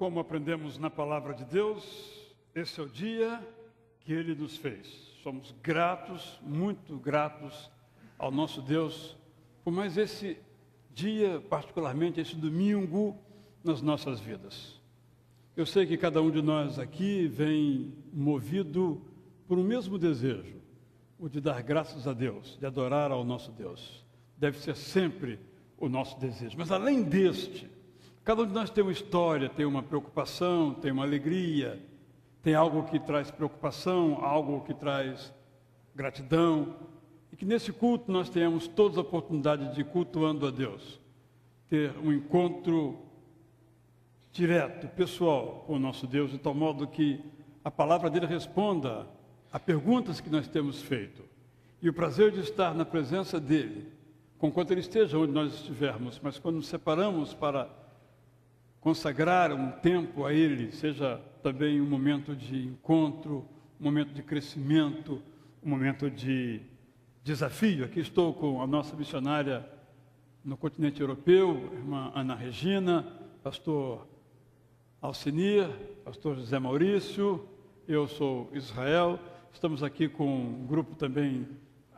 Como aprendemos na Palavra de Deus, esse é o dia que Ele nos fez. Somos gratos, muito gratos ao nosso Deus por mais esse dia, particularmente esse domingo nas nossas vidas. Eu sei que cada um de nós aqui vem movido por um mesmo desejo, o de dar graças a Deus, de adorar ao nosso Deus. Deve ser sempre o nosso desejo. Mas além deste, cada um de nós tem uma história, tem uma preocupação, tem uma alegria, tem algo que traz preocupação, algo que traz gratidão. E que nesse culto nós tenhamos todas a oportunidade de, cultuando a Deus, ter um encontro direto, pessoal com o nosso Deus, de tal modo que a palavra dele responda a perguntas que nós temos feito. E o prazer de estar na presença dele, conquanto ele esteja onde nós estivermos, mas quando nos separamos para consagrar um tempo a ele, seja também um momento de encontro, um momento de crescimento, um momento de desafio. Aqui estou com a nossa missionária no continente europeu, irmã Ana Regina, pastor Alcinir, pastor José Maurício, eu sou Israel. Estamos aqui com um grupo também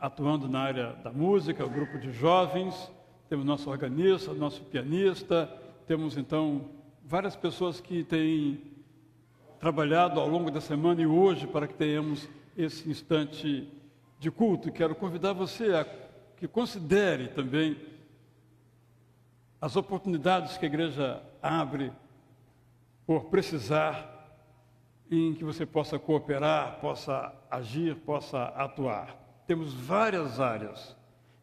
atuando na área da música, o grupo de jovens, temos nosso organista, nosso pianista, temos então várias pessoas que têm trabalhado ao longo da semana e hoje para que tenhamos esse instante de culto. Quero convidar você a que considere também as oportunidades que a igreja abre por precisar, em que você possa cooperar, possa agir, possa atuar. Temos várias áreas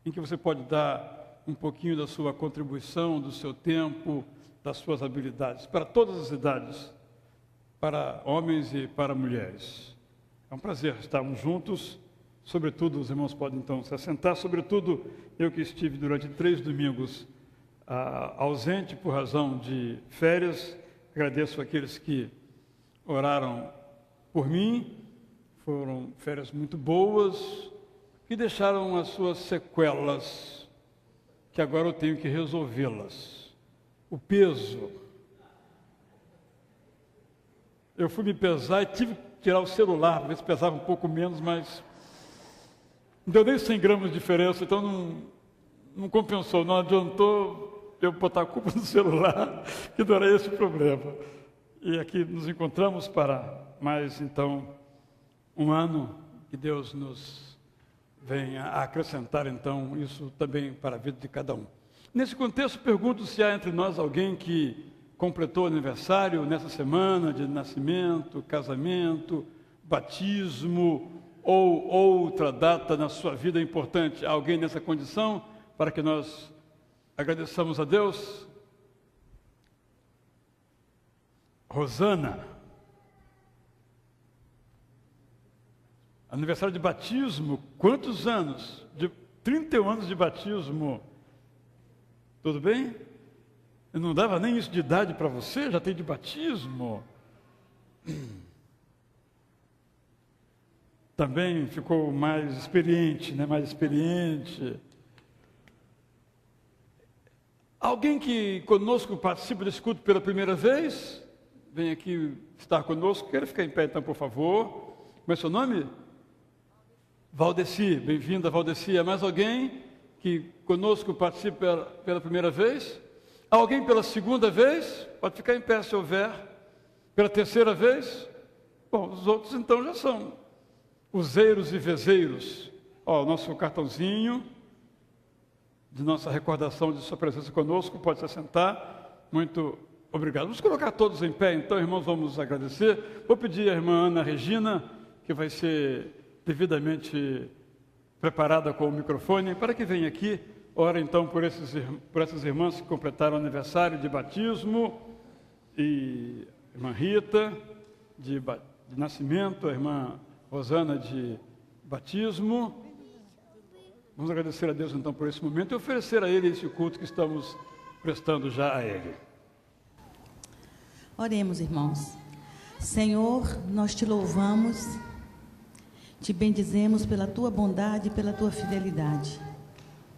em que você pode dar um pouquinho da sua contribuição, do seu tempo, das suas habilidades, para todas as idades, para homens e para mulheres. É um prazer estarmos juntos, sobretudo, os irmãos podem então se assentar, sobretudo eu que estive durante 3 domingos ausente por razão de férias. Agradeço àqueles que oraram por mim, foram férias muito boas, que deixaram as suas sequelas, que agora eu tenho que resolvê-las. O peso. Eu fui me pesar e tive que tirar o celular, para ver se pesava um pouco menos, mas não deu nem 100 gramas de diferença, então não compensou, não adiantou eu botar a culpa no celular, que não era esse o problema. E aqui nos encontramos para mais, então, um ano que Deus nos venha a acrescentar, então, isso também para a vida de cada um. Nesse contexto, pergunto se há entre nós alguém que completou aniversário nessa semana de nascimento, casamento, batismo ou outra data na sua vida importante. Há alguém nessa condição para que nós agradeçamos a Deus? Rosana. Aniversário de batismo, quantos anos? De 31 anos de batismo. Tudo bem? Eu não dava nem isso de idade para você, já tem de batismo. Também ficou mais experiente, né? Mais experiente. Alguém que conosco participa desse culto pela primeira vez? Vem aqui estar conosco. Quero ficar em pé então, por favor. Como é seu nome? Valdeci. Bem-vinda, Valdeci. Há mais alguém que conosco participa pela primeira vez? Alguém pela segunda vez? Pode ficar em pé se houver. Pela terceira vez? Bom, os outros então já são useiros e vezeiros. Ó, o nosso cartãozinho de nossa recordação de sua presença conosco, pode se assentar. Muito obrigado. Vamos colocar todos em pé, então, irmãos, vamos agradecer. Vou pedir à irmã Ana Regina, que vai ser devidamente preparada com o microfone, para que venha aqui. Ora, então, por essas irmãs que completaram o aniversário de batismo, e a irmã Rita, de nascimento, a irmã Rosana, de batismo. Vamos agradecer a Deus, então, por esse momento e oferecer a Ele esse culto que estamos prestando já a Ele. Oremos, irmãos. Senhor, nós te louvamos, te bendizemos pela tua bondade e pela tua fidelidade.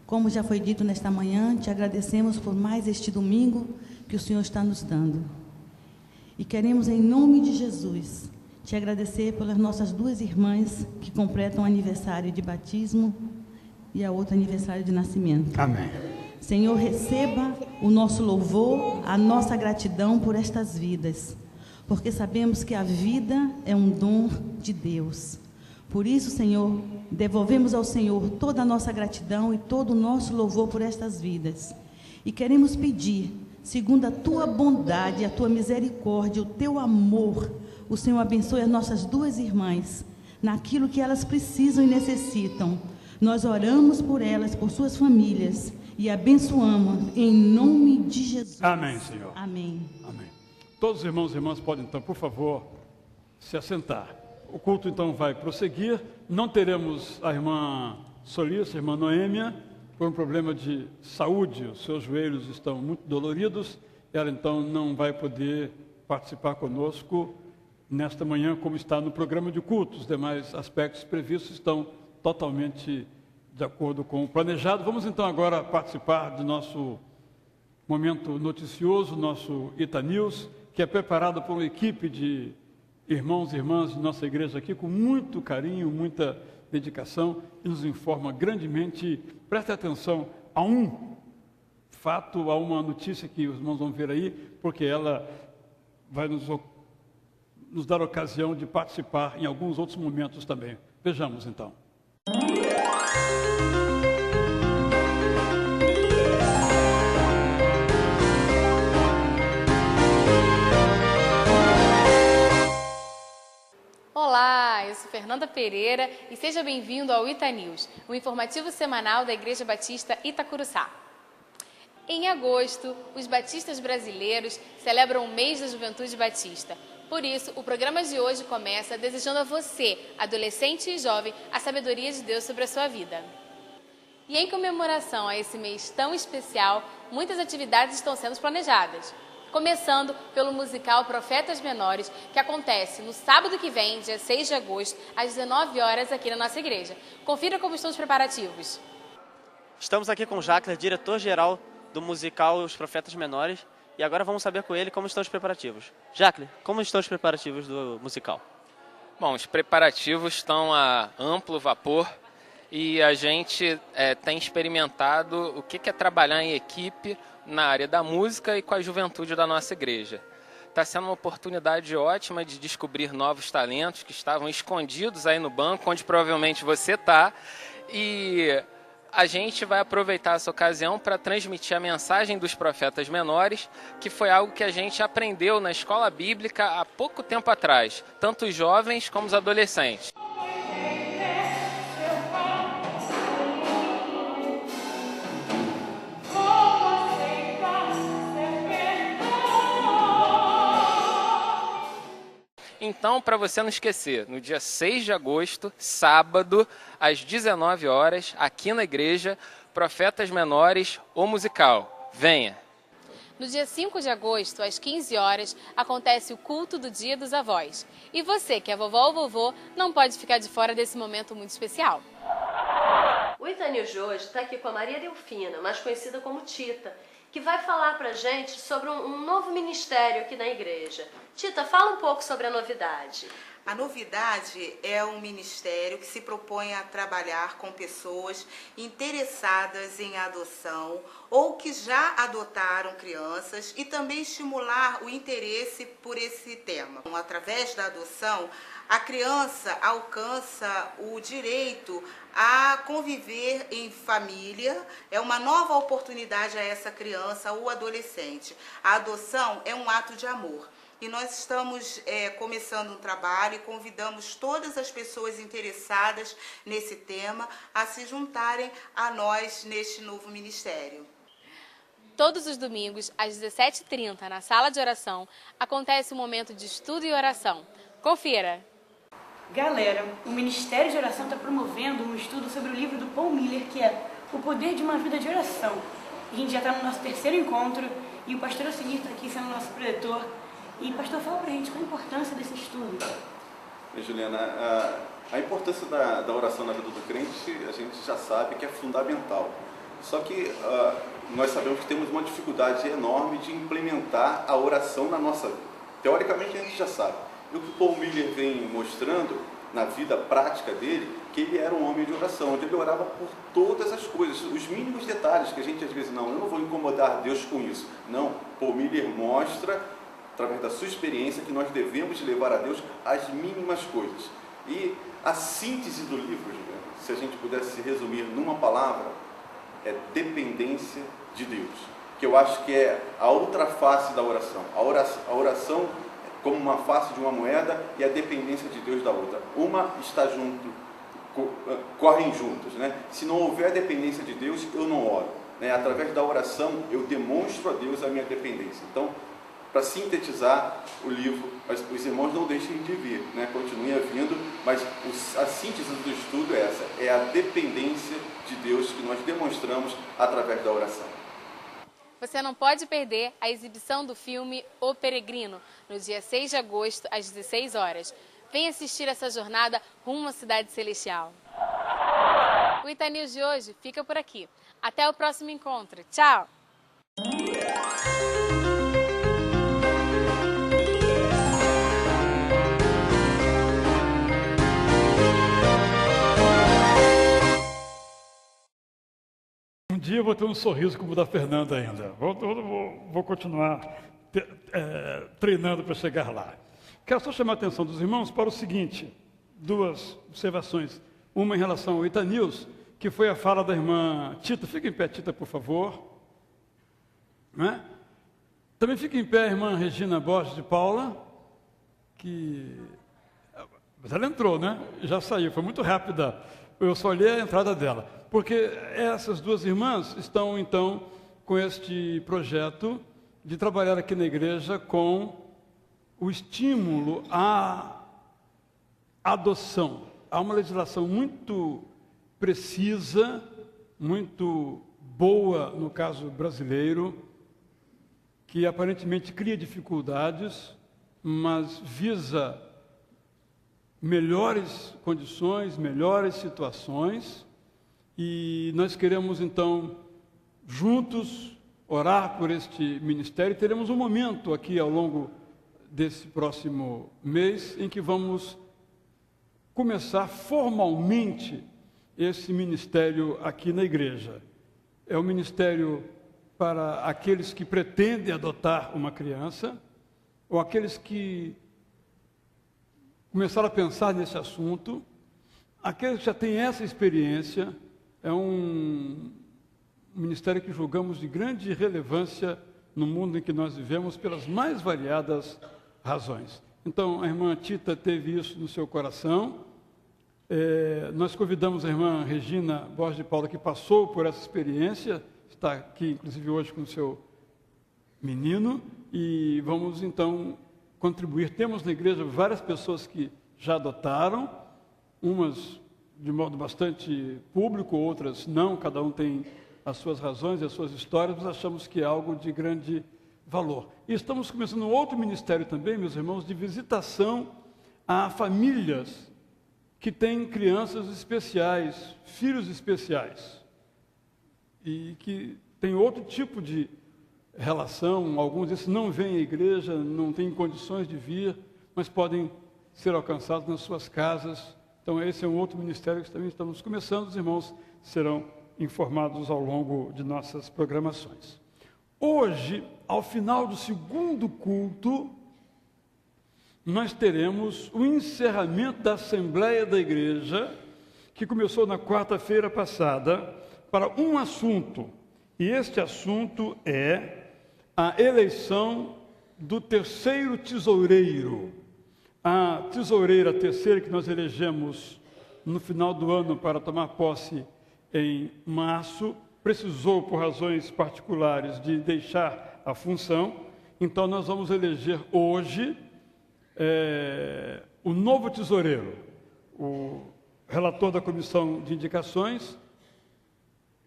Como já foi dito nesta manhã, te agradecemos por mais este domingo que o Senhor está nos dando. E queremos, em nome de Jesus, te agradecer pelas nossas duas irmãs que completam o aniversário de batismo e a outra aniversário de nascimento. Amém. Senhor, receba o nosso louvor, a nossa gratidão por estas vidas, porque sabemos que a vida é um dom de Deus. Por isso, Senhor, devolvemos ao Senhor toda a nossa gratidão e todo o nosso louvor por estas vidas. E queremos pedir, segundo a tua bondade, a tua misericórdia, o teu amor, o Senhor abençoe as nossas duas irmãs naquilo que elas precisam e necessitam. Nós oramos por elas, por suas famílias e abençoamos em nome de Jesus. Amém, Senhor. Amém. Amém. Todos os irmãos e irmãs podem, então, por favor, se assentar. O culto, então, vai prosseguir. Não teremos a irmã Solícia, a irmã Noêmia, por um problema de saúde. Os seus joelhos estão muito doloridos. Ela, então, não vai poder participar conosco nesta manhã, como está no programa de culto. Os demais aspectos previstos estão totalmente de acordo com o planejado. Vamos, então, agora participar do nosso momento noticioso, nosso Ita News, que é preparado por uma equipe de irmãos e irmãs de nossa igreja aqui, com muito carinho, muita dedicação, e nos informa grandemente. Preste atenção a um fato, a uma notícia que os irmãos vão ver aí, porque ela vai nos dar ocasião de participar em alguns outros momentos também. Vejamos, então. Olá, eu sou Fernanda Pereira e seja bem-vindo ao Ita News, o informativo semanal da Igreja Batista Itacuruçá. Em agosto, os batistas brasileiros celebram o mês da Juventude Batista. Por isso, o programa de hoje começa desejando a você, adolescente e jovem, a sabedoria de Deus sobre a sua vida. E em comemoração a esse mês tão especial, muitas atividades estão sendo planejadas. Começando pelo musical Profetas Menores, que acontece no sábado que vem, dia 6 de agosto, às 19 horas aqui na nossa igreja. Confira como estão os preparativos. Estamos aqui com o Jacler, diretor-geral do musical Os Profetas Menores, e agora vamos saber com ele como estão os preparativos. Jacler, como estão os preparativos do musical? Bom, os preparativos estão a amplo vapor e a gente tem experimentado o que é trabalhar em equipe na área da música e com a juventude da nossa igreja. Está sendo uma oportunidade ótima de descobrir novos talentos que estavam escondidos aí no banco, onde provavelmente você está, e a gente vai aproveitar essa ocasião para transmitir a mensagem dos profetas menores, que foi algo que a gente aprendeu na escola bíblica há pouco tempo atrás, tanto os jovens como os adolescentes. Então, para você não esquecer, no dia 6 de agosto, sábado, às 19 horas, aqui na igreja, Profetas Menores, o musical. Venha! No dia 5 de agosto, às 15 horas, acontece o culto do Dia dos Avós. E você, que é vovó ou vovô, não pode ficar de fora desse momento muito especial. O Ita News de hoje está aqui com a Maria Delfina, mais conhecida como Tita, que vai falar para a gente sobre um novo ministério aqui na igreja. Tita, fala um pouco sobre a novidade. A novidade é um ministério que se propõe a trabalhar com pessoas interessadas em adoção ou que já adotaram crianças e também estimular o interesse por esse tema. Através da adoção, a criança alcança o direito a conviver em família, é uma nova oportunidade a essa criança ou adolescente. A adoção é um ato de amor. E nós estamos começando um trabalho e convidamos todas as pessoas interessadas nesse tema a se juntarem a nós neste novo ministério. Todos os domingos, às 17h30, na sala de oração, acontece um momento de estudo e oração. Confira! Galera, o Ministério de Oração está promovendo um estudo sobre o livro do Paul Miller, que é O Poder de uma Vida de Oração. A gente já está no nosso terceiro encontro e o pastor Alcimir está aqui sendo nosso preletor. E, pastor, fala pra gente qual a importância desse estudo. Juliana, a importância da oração na vida do crente, a gente já sabe que é fundamental. Só que nós sabemos que temos uma dificuldade enorme de implementar a oração na nossa vida. Teoricamente a gente já sabe. E o que Paul Miller vem mostrando na vida prática dele, que ele era um homem de oração, onde ele orava por todas as coisas, os mínimos detalhes que a gente às vezes, não, eu não vou incomodar Deus com isso. Não, Paul Miller mostra, através da sua experiência, que nós devemos levar a Deus as mínimas coisas. E a síntese do livro, se a gente pudesse resumir numa palavra, é dependência de Deus, que eu acho que é a outra face da oração. A oração como uma face de uma moeda e a dependência de Deus da outra. Uma está junto, correm juntos, né? Se não houver dependência de Deus, eu não oro, né? Através da oração, eu demonstro a Deus a minha dependência. Então, para sintetizar o livro, os irmãos não deixem de vir, né? Continuem vindo, mas a síntese do estudo é essa, é a dependência de Deus que nós demonstramos através da oração. Você não pode perder a exibição do filme O Peregrino, no dia 6 de agosto, às 16 horas. Venha assistir essa jornada rumo à Cidade Celestial. O Itanews de hoje fica por aqui. Até o próximo encontro. Tchau! Um dia eu vou ter um sorriso como o da Fernanda ainda. Vou continuar treinando para chegar lá. Quero só chamar a atenção dos irmãos para o seguinte, duas observações. Uma em relação ao Itanews, que foi a fala da irmã Tita. Fica em pé, Tita, por favor. Né? Também fica em pé a irmã Regina Borges de Paula, mas ela entrou, né? Já saiu, foi muito rápida. Eu só olhei a entrada dela. Porque essas duas irmãs estão, então, com este projeto de trabalhar aqui na igreja com o estímulo à adoção. Há uma legislação muito precisa, muito boa, no caso brasileiro, que aparentemente cria dificuldades, mas visa melhores condições, melhores situações, e nós queremos, então, juntos, orar por este ministério. Teremos um momento aqui ao longo desse próximo mês em que vamos começar formalmente esse ministério aqui na igreja. É um ministério para aqueles que pretendem adotar uma criança, ou aqueles que começaram a pensar nesse assunto, aqueles que já têm essa experiência. É um ministério que julgamos de grande relevância no mundo em que nós vivemos, pelas mais variadas razões. Então, a irmã Tita teve isso no seu coração. Nós convidamos a irmã Regina Borges de Paula, que passou por essa experiência, está aqui, inclusive, hoje com o seu menino, e vamos, então, contribuir. Temos na igreja várias pessoas que já adotaram, umas de modo bastante público, outras não, cada um tem as suas razões e as suas histórias, mas achamos que é algo de grande valor. E estamos começando um outro ministério também, meus irmãos, de visitação a famílias que têm crianças especiais, filhos especiais, e que têm outro tipo de relação. Alguns desses não vêm à igreja, não têm condições de vir, mas podem ser alcançados nas suas casas. Então, esse é um outro ministério que também estamos começando. Os irmãos serão informados ao longo de nossas programações. Hoje, ao final do segundo culto, nós teremos o encerramento da Assembleia da Igreja, que começou na quarta-feira passada, para um assunto. E este assunto é a eleição do terceiro tesoureiro. A tesoureira terceira que nós elegemos no final do ano para tomar posse em março, precisou, por razões particulares, de deixar a função. Então, nós vamos eleger hoje o novo tesoureiro. O relator da comissão de indicações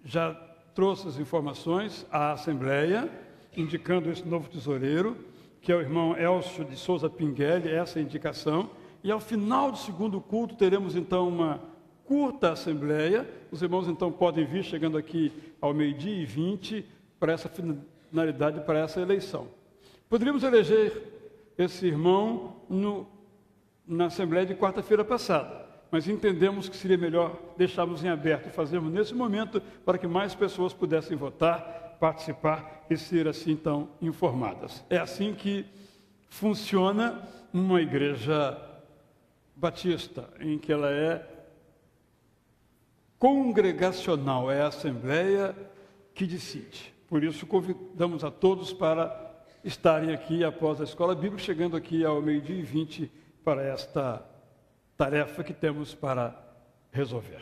já trouxe as informações à Assembleia, indicando esse novo tesoureiro, que é o irmão Elcio de Souza Pinguelli, essa é a indicação. E ao final do segundo culto teremos então uma curta assembleia. Os irmãos então podem vir chegando aqui ao 12h20 para essa finalidade, para essa eleição. Poderíamos eleger esse irmão na Assembleia de quarta-feira passada, mas entendemos que seria melhor deixarmos em aberto e fazermos nesse momento para que mais pessoas pudessem votar, participar e ser assim então informadas. É assim que funciona uma igreja batista, em que ela é congregacional, é a Assembleia que decide. Por isso convidamos a todos para estarem aqui após a Escola Bíblica, chegando aqui ao 12h20 para esta tarefa que temos para resolver.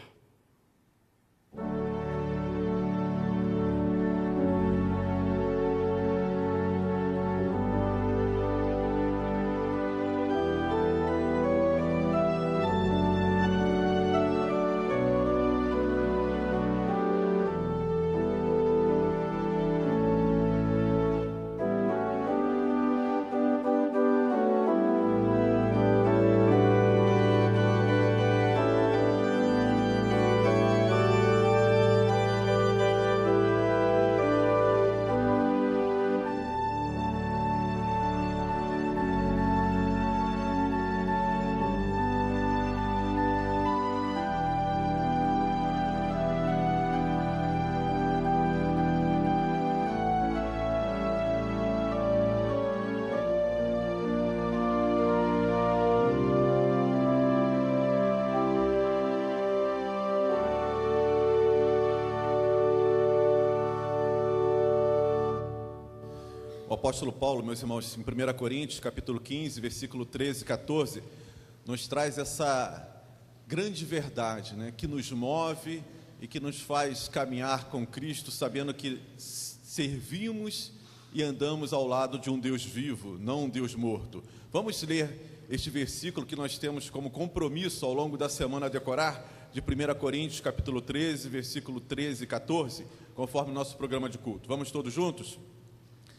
O apóstolo Paulo, meus irmãos, em 1 Coríntios, capítulo 15, versículo 13 e 14, nos traz essa grande verdade, né, que nos move e que nos faz caminhar com Cristo, sabendo que servimos e andamos ao lado de um Deus vivo, não um Deus morto. Vamos ler este versículo que nós temos como compromisso ao longo da semana a decorar, de 1 Coríntios, capítulo 13, versículo 13 e 14, conforme o nosso programa de culto. Vamos todos juntos?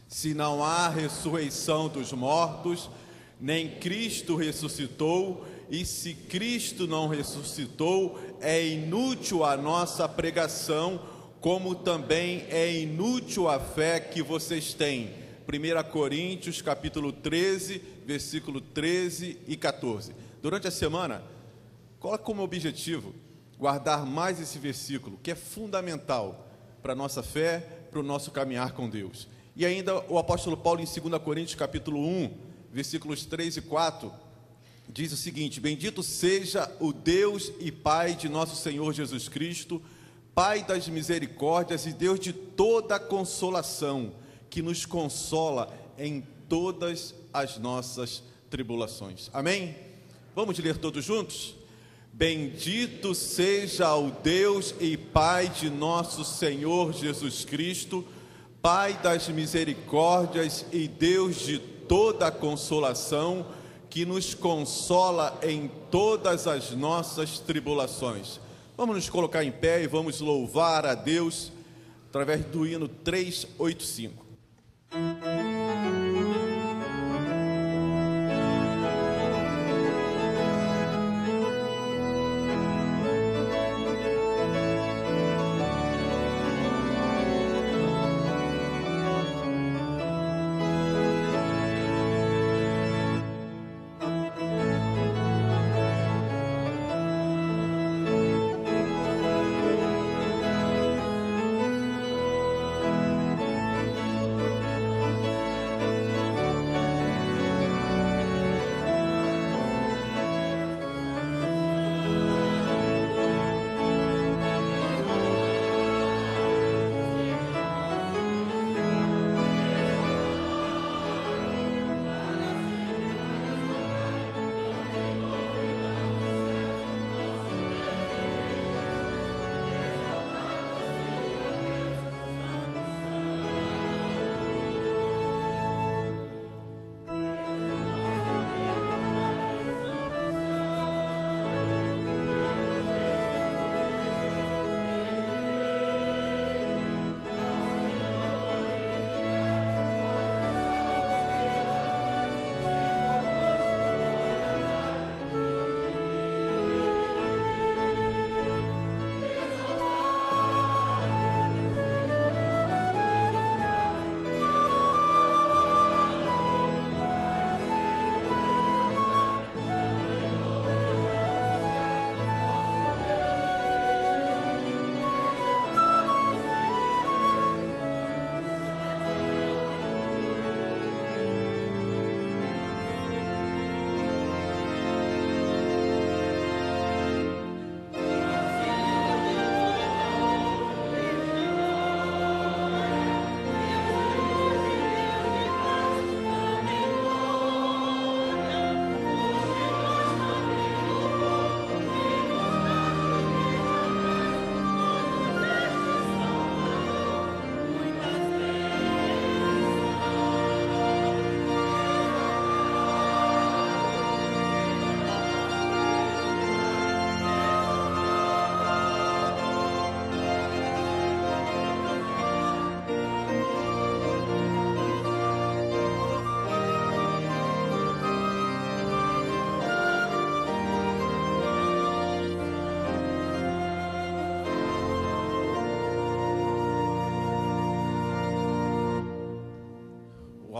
Se não há ressurreição dos mortos, nem Cristo ressuscitou, e se Cristo não ressuscitou, é inútil a nossa pregação, como também é inútil a fé que vocês têm. 1 Coríntios, capítulo 13, versículo 13 e 14. Durante a semana, coloque como objetivo guardar mais esse versículo, que é fundamental para a nossa fé, para o nosso caminhar com Deus. E ainda o apóstolo Paulo, em 2 Coríntios, capítulo 1, versículos 3 e 4, diz o seguinte: bendito seja o Deus e Pai de nosso Senhor Jesus Cristo, Pai das misericórdias e Deus de toda consolação, que nos consola em todas as nossas tribulações. Amém? Vamos ler todos juntos? Bendito seja o Deus e Pai de nosso Senhor Jesus Cristo, Pai das misericórdias e Deus de toda consolação, que nos consola em todas as nossas tribulações. Vamos nos colocar em pé e vamos louvar a Deus através do hino 385.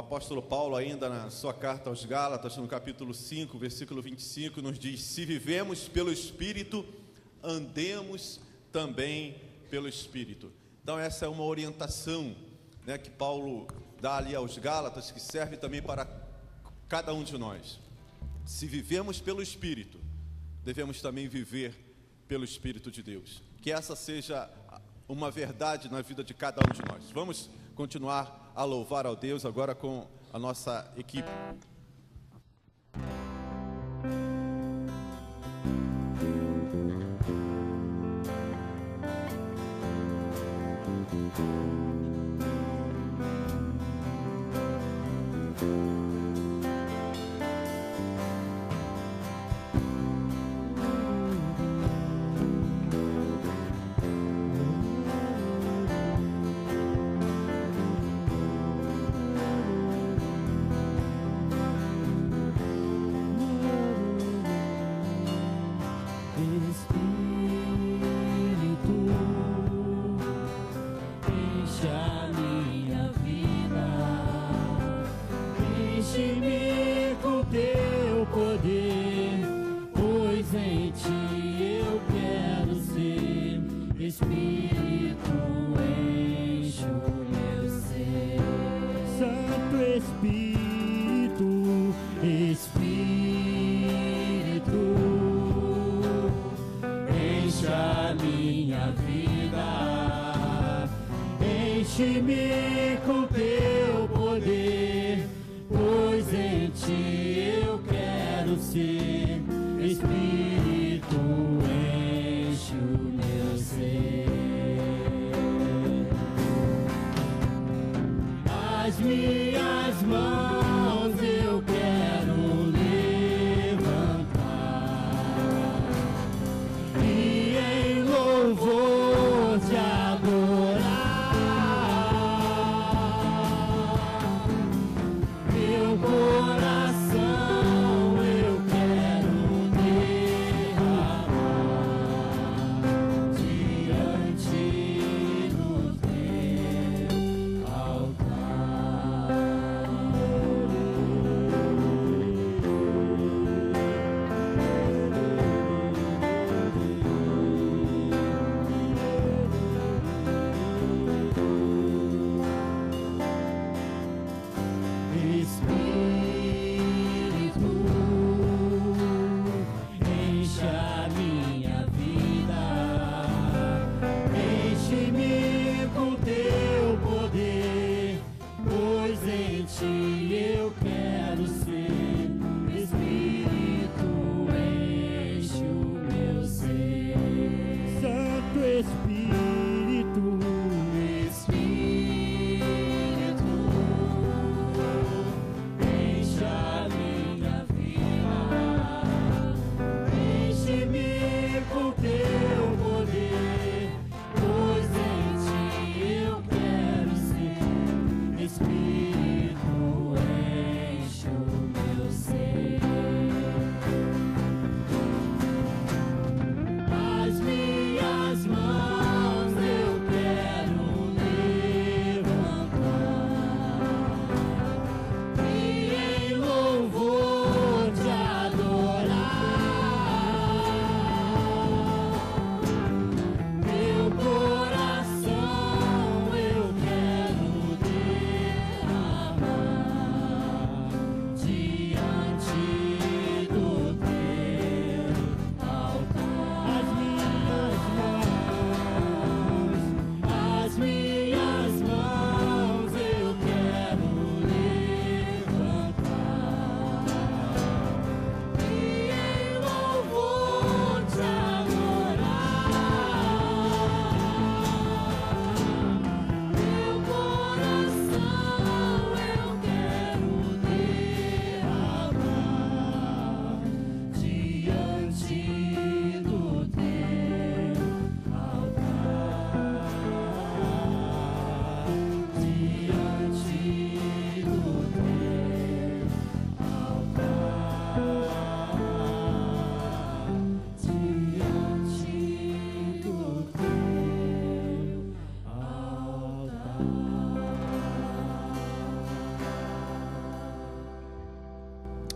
apóstolo Paulo, ainda na sua carta aos Gálatas, no capítulo 5, versículo 25, nos diz: se vivemos pelo Espírito, andemos também pelo Espírito. Então essa é uma orientação, né, que Paulo dá ali aos Gálatas, que serve também para cada um de nós. Se vivemos pelo Espírito, devemos também viver pelo Espírito de Deus. Que essa seja uma verdade na vida de cada um de nós. Vamos continuar a louvar ao Deus agora com a nossa equipe. Enche-me com teu poder, pois em ti eu quero ser. Espírito, enche o meu ser. As minhas mãos eu quero levantar e em louvor te adorar. Coração eu quero derramar diante do teu altar.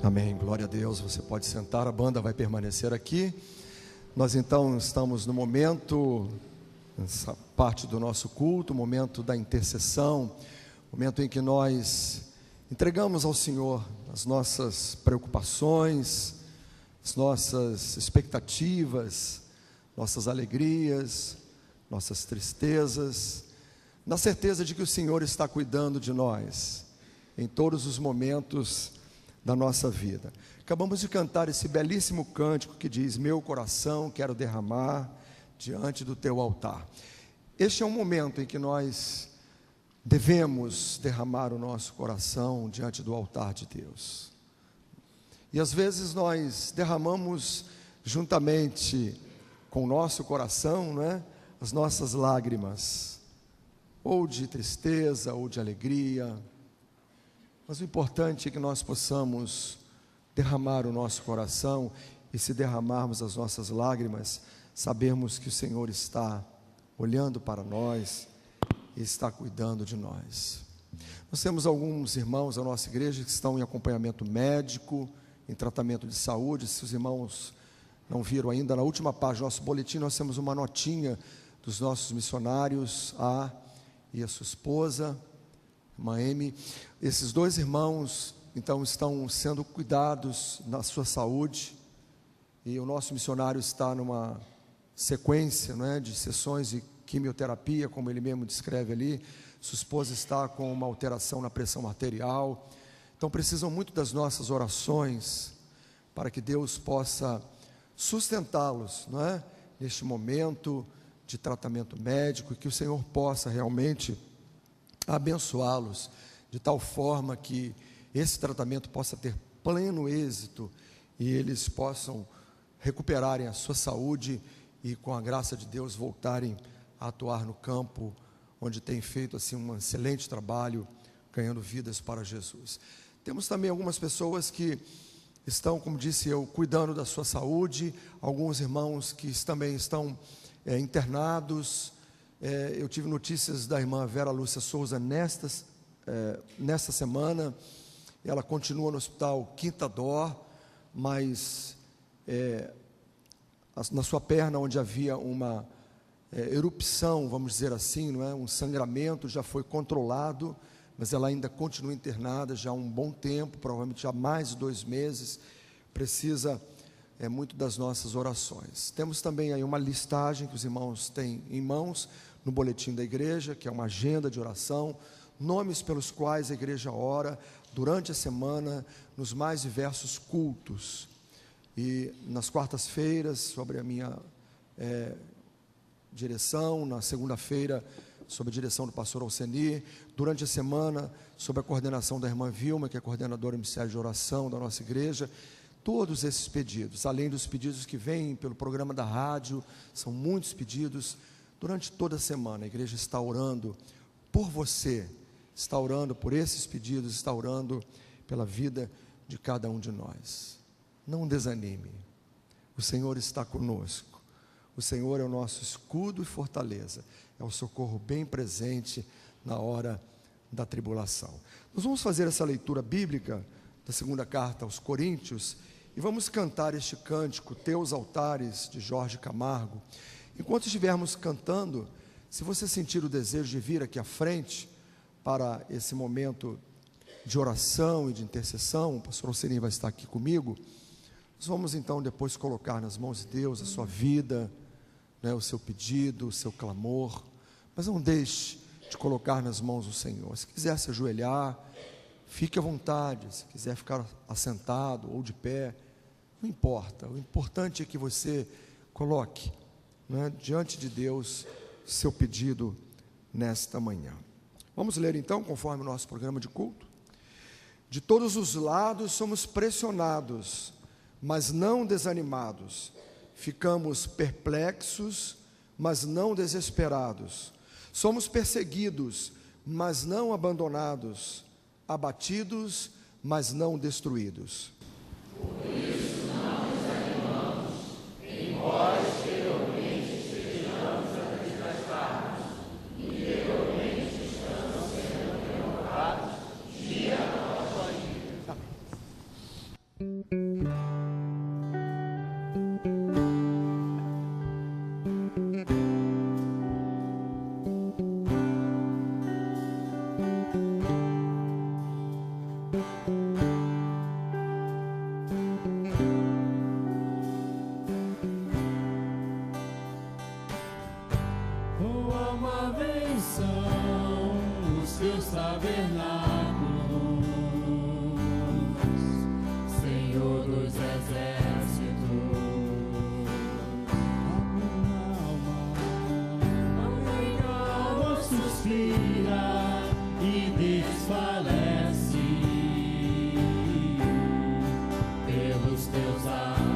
Amém, glória a Deus. Você pode sentar, a banda vai permanecer aqui. Nós então estamos no momento, essa parte do nosso culto, o momento da intercessão, momento em que nós entregamos ao Senhor as nossas preocupações, as nossas expectativas, nossas alegrias, nossas tristezas, na certeza de que o Senhor está cuidando de nós em todos os momentos da nossa vida. Acabamos de cantar esse belíssimo cântico que diz: meu coração quero derramar diante do teu altar. Este é um momento em que nós devemos derramar o nosso coração diante do altar de Deus. E às vezes nós derramamos juntamente com o nosso coração, né, as nossas lágrimas, ou de tristeza, ou de alegria. Mas o importante é que nós possamos derramar o nosso coração, e se derramarmos as nossas lágrimas, sabermos que o Senhor está olhando para nós e está cuidando de nós. Nós temos alguns irmãos da nossa igreja que estão em acompanhamento médico, em tratamento de saúde. Se os irmãos não viram ainda, na última página do nosso boletim nós temos uma notinha dos nossos missionários, A e a sua esposa, irmã Amy. Esses dois irmãos então estão sendo cuidados na sua saúde, e o nosso missionário está numa sequência, né, de sessões de quimioterapia, como ele mesmo descreve ali. Sua esposa está com uma alteração na pressão arterial, então precisam muito das nossas orações para que Deus possa sustentá-los, não é, neste momento de tratamento médico, e que o Senhor possa realmente abençoá-los de tal forma que esse tratamento possa ter pleno êxito e eles possam recuperarem a sua saúde e, com a graça de Deus, voltarem a atuar no campo, onde tem feito assim um excelente trabalho, ganhando vidas para Jesus. Temos também algumas pessoas que estão, como disse eu, cuidando da sua saúde, alguns irmãos que também estão internados. Eu tive notícias da irmã Vera Lúcia Souza nesta semana. Ela continua no hospital Quinta Dó, mas na sua perna, onde havia uma erupção, vamos dizer assim, não é? Um sangramento, já foi controlado, mas ela ainda continua internada já há um bom tempo, provavelmente já há mais de 2 meses, precisa muito das nossas orações. Temos também aí uma listagem que os irmãos têm em mãos, no boletim da igreja, que é uma agenda de oração, nomes pelos quais a igreja ora durante a semana, nos mais diversos cultos. E nas quartas-feiras, sobre a minha direção, na segunda-feira, sob a direção do pastor Alceni, durante a semana, sob a coordenação da irmã Vilma, que é coordenadora do Ministério de Oração da nossa igreja. Todos esses pedidos, além dos pedidos que vêm pelo programa da rádio, são muitos pedidos. Durante toda a semana, a igreja está orando por você, está orando por esses pedidos, está orando pela vida de cada um de nós. Não desanime, o Senhor está conosco, o Senhor é o nosso escudo e fortaleza, é o socorro bem presente na hora da tribulação. Nós vamos fazer essa leitura bíblica da segunda carta aos Coríntios, e vamos cantar este cântico, Teus Altares, de Jorge Camargo. Enquanto estivermos cantando, se você sentir o desejo de vir aqui à frente, para esse momento de oração e de intercessão, o pastor Alceni vai estar aqui comigo. Nós vamos então depois colocar nas mãos de Deus a sua vida, né, o seu pedido, o seu clamor, mas não deixe de colocar nas mãos do Senhor. Se quiser se ajoelhar, fique à vontade. Se quiser ficar assentado ou de pé, não importa. O importante é que você coloque, né, diante de Deus seu pedido nesta manhã. Vamos ler então, conforme o nosso programa de culto. De todos os lados somos pressionados, mas não desanimados. Ficamos perplexos, mas não desesperados. Somos perseguidos, mas não abandonados. Abatidos, mas não destruídos. Por isso não desanimamos, embora exteriormente estejamos amedrentados, interiormente estamos sendo renovados dia após dia. uma vez são os teus tabernáculos, Senhor dos exércitos. A minha alma suspira e desfalece pelos teus átrios.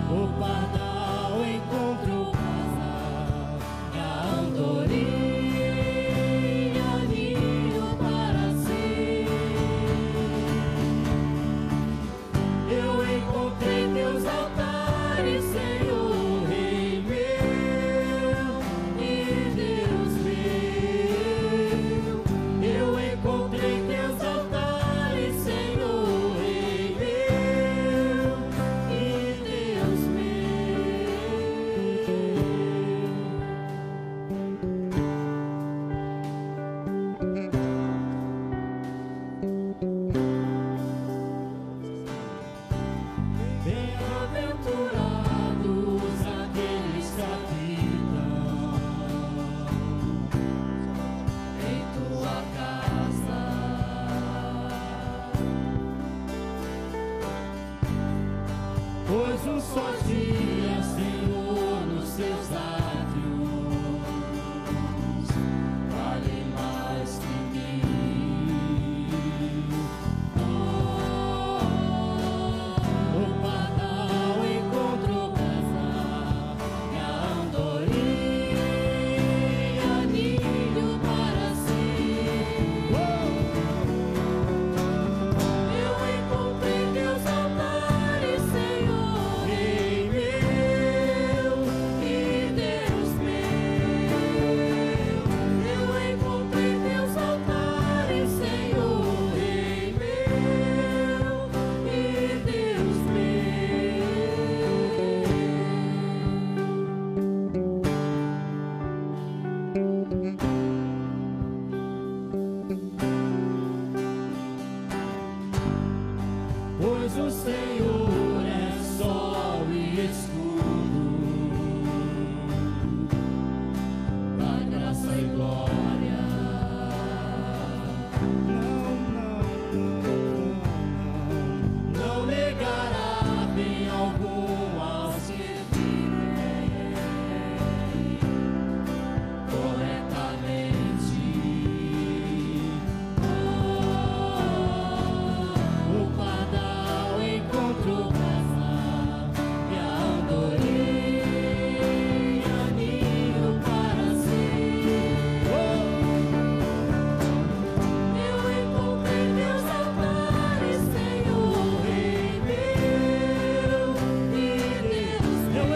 O pardal encontrou casa, e a andorinha ninho para si. Eu encontrei teus altares, Senhor, Rei meu e Deus meu. Eu encontrei teus altares, Senhor, Rei meu e Deus Bem-aventurados aqueles que habitam em tua casa, pois um só dia, Senhor, nos teus átrios vale mais que mil. O pardal encontrou casa, e a andorinha ninho para si. Eu encontrei teus altares, Senhor, Rei meu e Deus meu. Eu encontrei teus altares, Senhor, Rei meu e Deus Pois o Senhor é sol e escudo, da graça e glória. Não negará bem algum aos que vivem corretamente. O pardal encontrou casa, e a andorinha ninho para si. Eu encontrei teus altares, Senhor, Rei meu e Deus meu.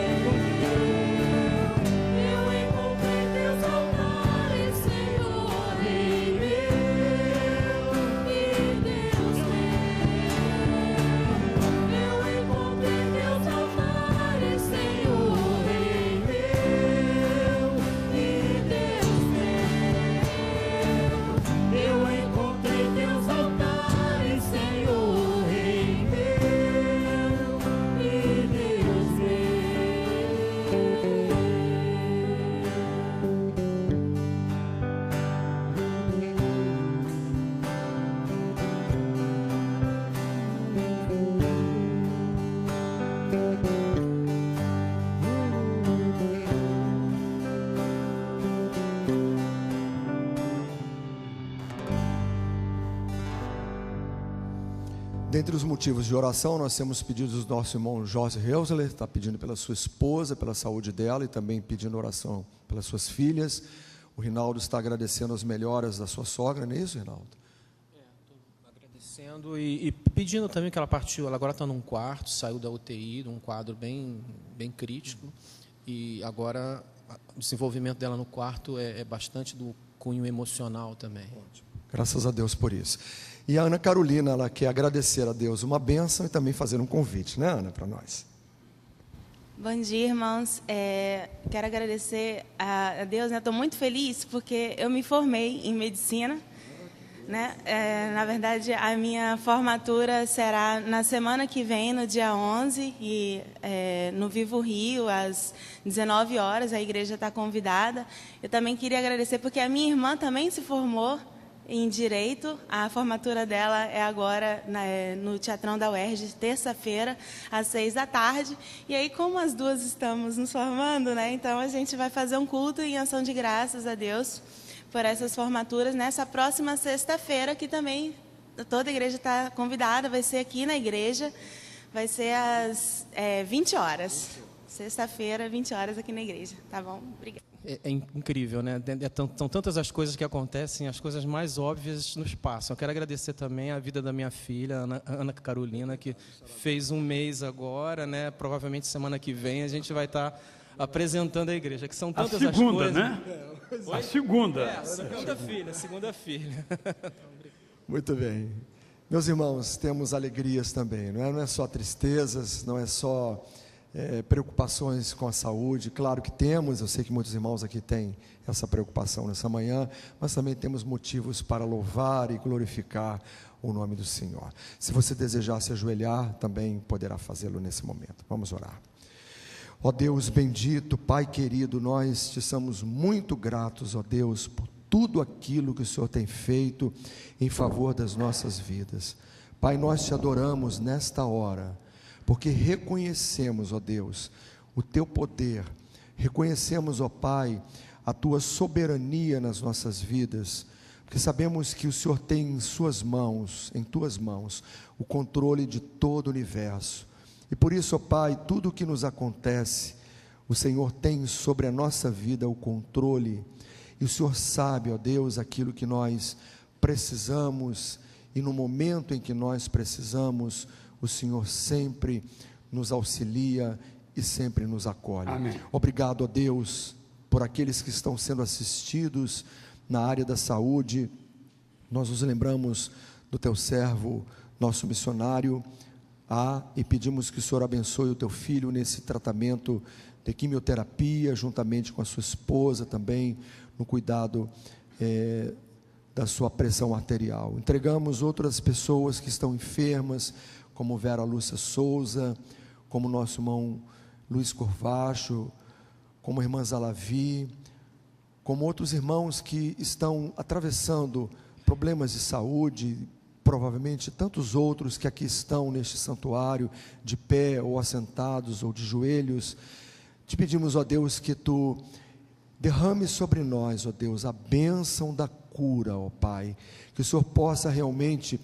Eu encontrei teus altares, Senhor, Rei meu e Deus meu. Eu encontrei teus altares, Senhor, Rei meu e Deus meu. Eu encontrei teus altares, Senhor, Rei meu e Deus Dentre os motivos de oração, nós temos pedidos do nosso irmão Jorge Heusler, está pedindo pela sua esposa, pela saúde dela e também pedindo oração pelas suas filhas. O Rinaldo está agradecendo as melhoras da sua sogra, não é isso, Rinaldo? Agradecendo e pedindo também que ela partiu, ela agora está num quarto, saiu da UTI, num quadro bem crítico, e agora o desenvolvimento dela no quarto é bastante do cunho emocional também. Graças a Deus por isso. E a Ana Carolina, ela quer agradecer a Deus uma bênção e também fazer um convite, né, Ana, para nós. Bom dia, irmãos. Quero agradecer a Deus, né? Estou muito feliz porque eu me formei em medicina né? Na verdade, a minha formatura será na semana que vem, no dia 11, e no Vivo Rio, às 19 horas, a igreja está convidada. Eu também queria agradecer, porque a minha irmã também se formou em Direito. A formatura dela é agora no Teatrão da UERJ, terça-feira, às 18h. E aí, como as duas estamos nos formando, né? Então a gente vai fazer um culto em ação de graças a Deus por essas formaturas nessa próxima sexta-feira, que também toda a igreja está convidada, vai ser aqui na igreja, vai ser às 20 horas. Sexta-feira, 20 horas aqui na igreja, tá bom? Obrigada. É incrível, né? São tantas as coisas que acontecem, as coisas mais óbvias nos passam. Eu quero agradecer também a vida da minha filha, Ana Carolina, que fez 1 mês agora, né? Provavelmente semana que vem a gente vai estar apresentando a igreja, que são tantas as coisas. Né? A segunda. A segunda filha. Muito bem. Meus irmãos, temos alegrias também, não é só tristezas, não é só preocupações com a saúde. Claro que temos, eu sei que muitos irmãos aqui têm essa preocupação nessa manhã, mas também temos motivos para louvar e glorificar o nome do Senhor. Se você desejar se ajoelhar, também poderá fazê-lo nesse momento. Vamos orar. Ó Deus bendito, Pai querido, nós te somos muito gratos, ó Deus, por tudo aquilo que o Senhor tem feito em favor das nossas vidas. Pai, nós te adoramos nesta hora, porque reconhecemos, ó Deus, o teu poder, reconhecemos, ó Pai, a tua soberania nas nossas vidas, porque sabemos que o Senhor tem em suas mãos, em tuas mãos, o controle de todo o universo. E por isso, ó Pai, tudo o que nos acontece, o Senhor tem sobre a nossa vida o controle, e o Senhor sabe, ó Deus, aquilo que nós precisamos, e no momento em que nós precisamos, o Senhor sempre nos auxilia e sempre nos acolhe. Amém. Obrigado, ó Deus, por aqueles que estão sendo assistidos na área da saúde. Nós nos lembramos do teu servo, nosso missionário, e pedimos que o Senhor abençoe o teu filho nesse tratamento de quimioterapia, juntamente com a sua esposa também, no cuidado da sua pressão arterial. Entregamos outras pessoas que estão enfermas, como Vera Lúcia Souza, como nosso irmão Luiz Corvacho, como a irmã Zalavi, como outros irmãos que estão atravessando problemas de saúde, provavelmente tantos outros que aqui estão neste santuário, de pé ou assentados ou de joelhos. Te pedimos, ó Deus, que tu derrame sobre nós, ó Deus, a bênção da cura, ó Pai, que o Senhor possa realmente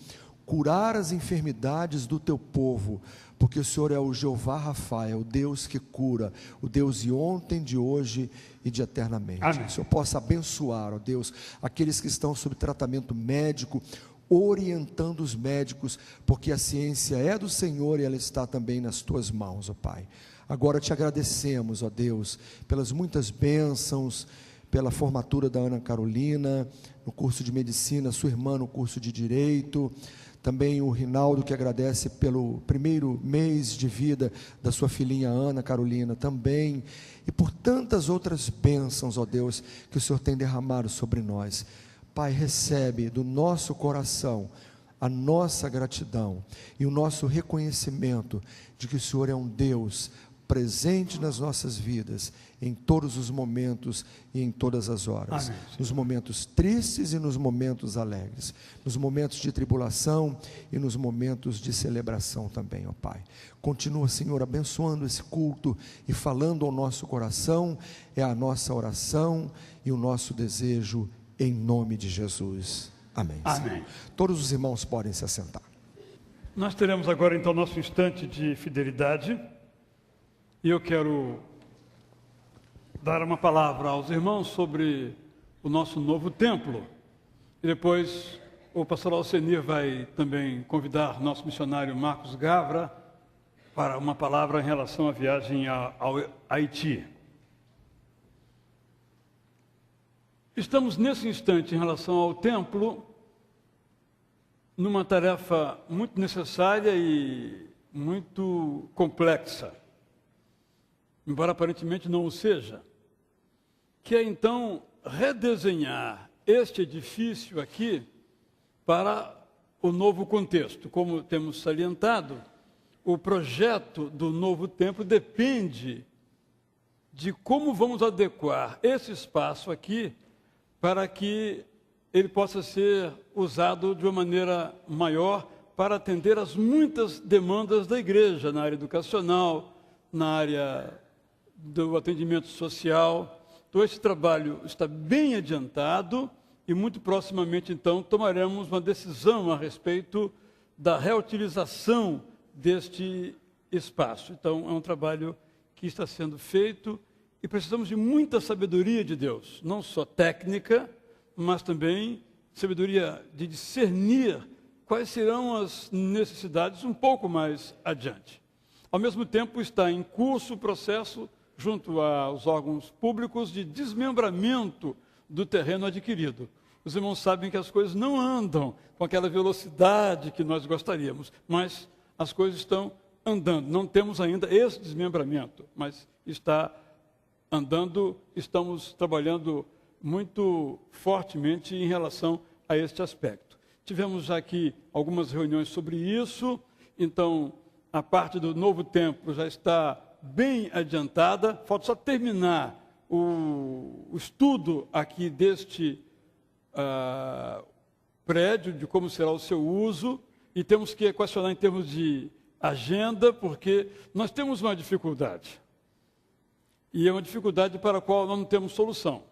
curar as enfermidades do teu povo, porque o Senhor é o Jeová Rafa, é o Deus que cura, o Deus de ontem, de hoje e de eternamente. Amém. Que o Senhor possa abençoar, ó Deus, aqueles que estão sob tratamento médico, orientando os médicos, porque a ciência é do Senhor e ela está também nas tuas mãos, ó Pai. Agora te agradecemos, ó Deus, pelas muitas bênçãos, pela formatura da Ana Carolina, no curso de medicina, sua irmã no curso de direito, também o Rinaldo, que agradece pelo primeiro mês de vida da sua filhinha Ana Carolina também, e por tantas outras bênçãos, ó Deus, que o Senhor tem derramado sobre nós. Pai, recebe do nosso coração a nossa gratidão e o nosso reconhecimento de que o Senhor é um Deus presente nas nossas vidas, em todos os momentos e em todas as horas. Amém. Nos momentos tristes e nos momentos alegres, nos momentos de tribulação e nos momentos de celebração também, ó Pai. Continua, Senhor, abençoando esse culto e falando ao nosso coração, é a nossa oração e o nosso desejo, em nome de Jesus. Amém. Amém. Todos os irmãos podem se assentar. Nós teremos agora então nosso instante de fidelidade. E eu quero dar uma palavra aos irmãos sobre o nosso novo templo. E depois o pastor Alcenir vai também convidar nosso missionário Marcos Gavra para uma palavra em relação à viagem ao Haiti. Estamos nesse instante em relação ao templo, numa tarefa muito necessária e muito complexa, embora aparentemente não o seja, que é então redesenhar este edifício aqui para o novo contexto. Como temos salientado, o projeto do novo templo depende de como vamos adequar esse espaço aqui para que ele possa ser usado de uma maneira maior para atender às muitas demandas da igreja, na área educacional, na área do atendimento social. Então, esse trabalho está bem adiantado e muito proximamente, então, tomaremos uma decisão a respeito da reutilização deste espaço. Então, é um trabalho que está sendo feito e precisamos de muita sabedoria de Deus, não só técnica, mas também sabedoria de discernir quais serão as necessidades um pouco mais adiante. Ao mesmo tempo, está em curso o processo, junto aos órgãos públicos, de desmembramento do terreno adquirido. Os irmãos sabem que as coisas não andam com aquela velocidade que nós gostaríamos, mas as coisas estão andando. Não temos ainda esse desmembramento, mas está andando, estamos trabalhando muito fortemente em relação a este aspecto. Tivemos já aqui algumas reuniões sobre isso, então a parte do novo templo já está bem adiantada, falta só terminar o estudo aqui deste prédio, de como será o seu uso, e temos que equacionar em termos de agenda, porque nós temos uma dificuldade, e é uma dificuldade para a qual nós não temos solução.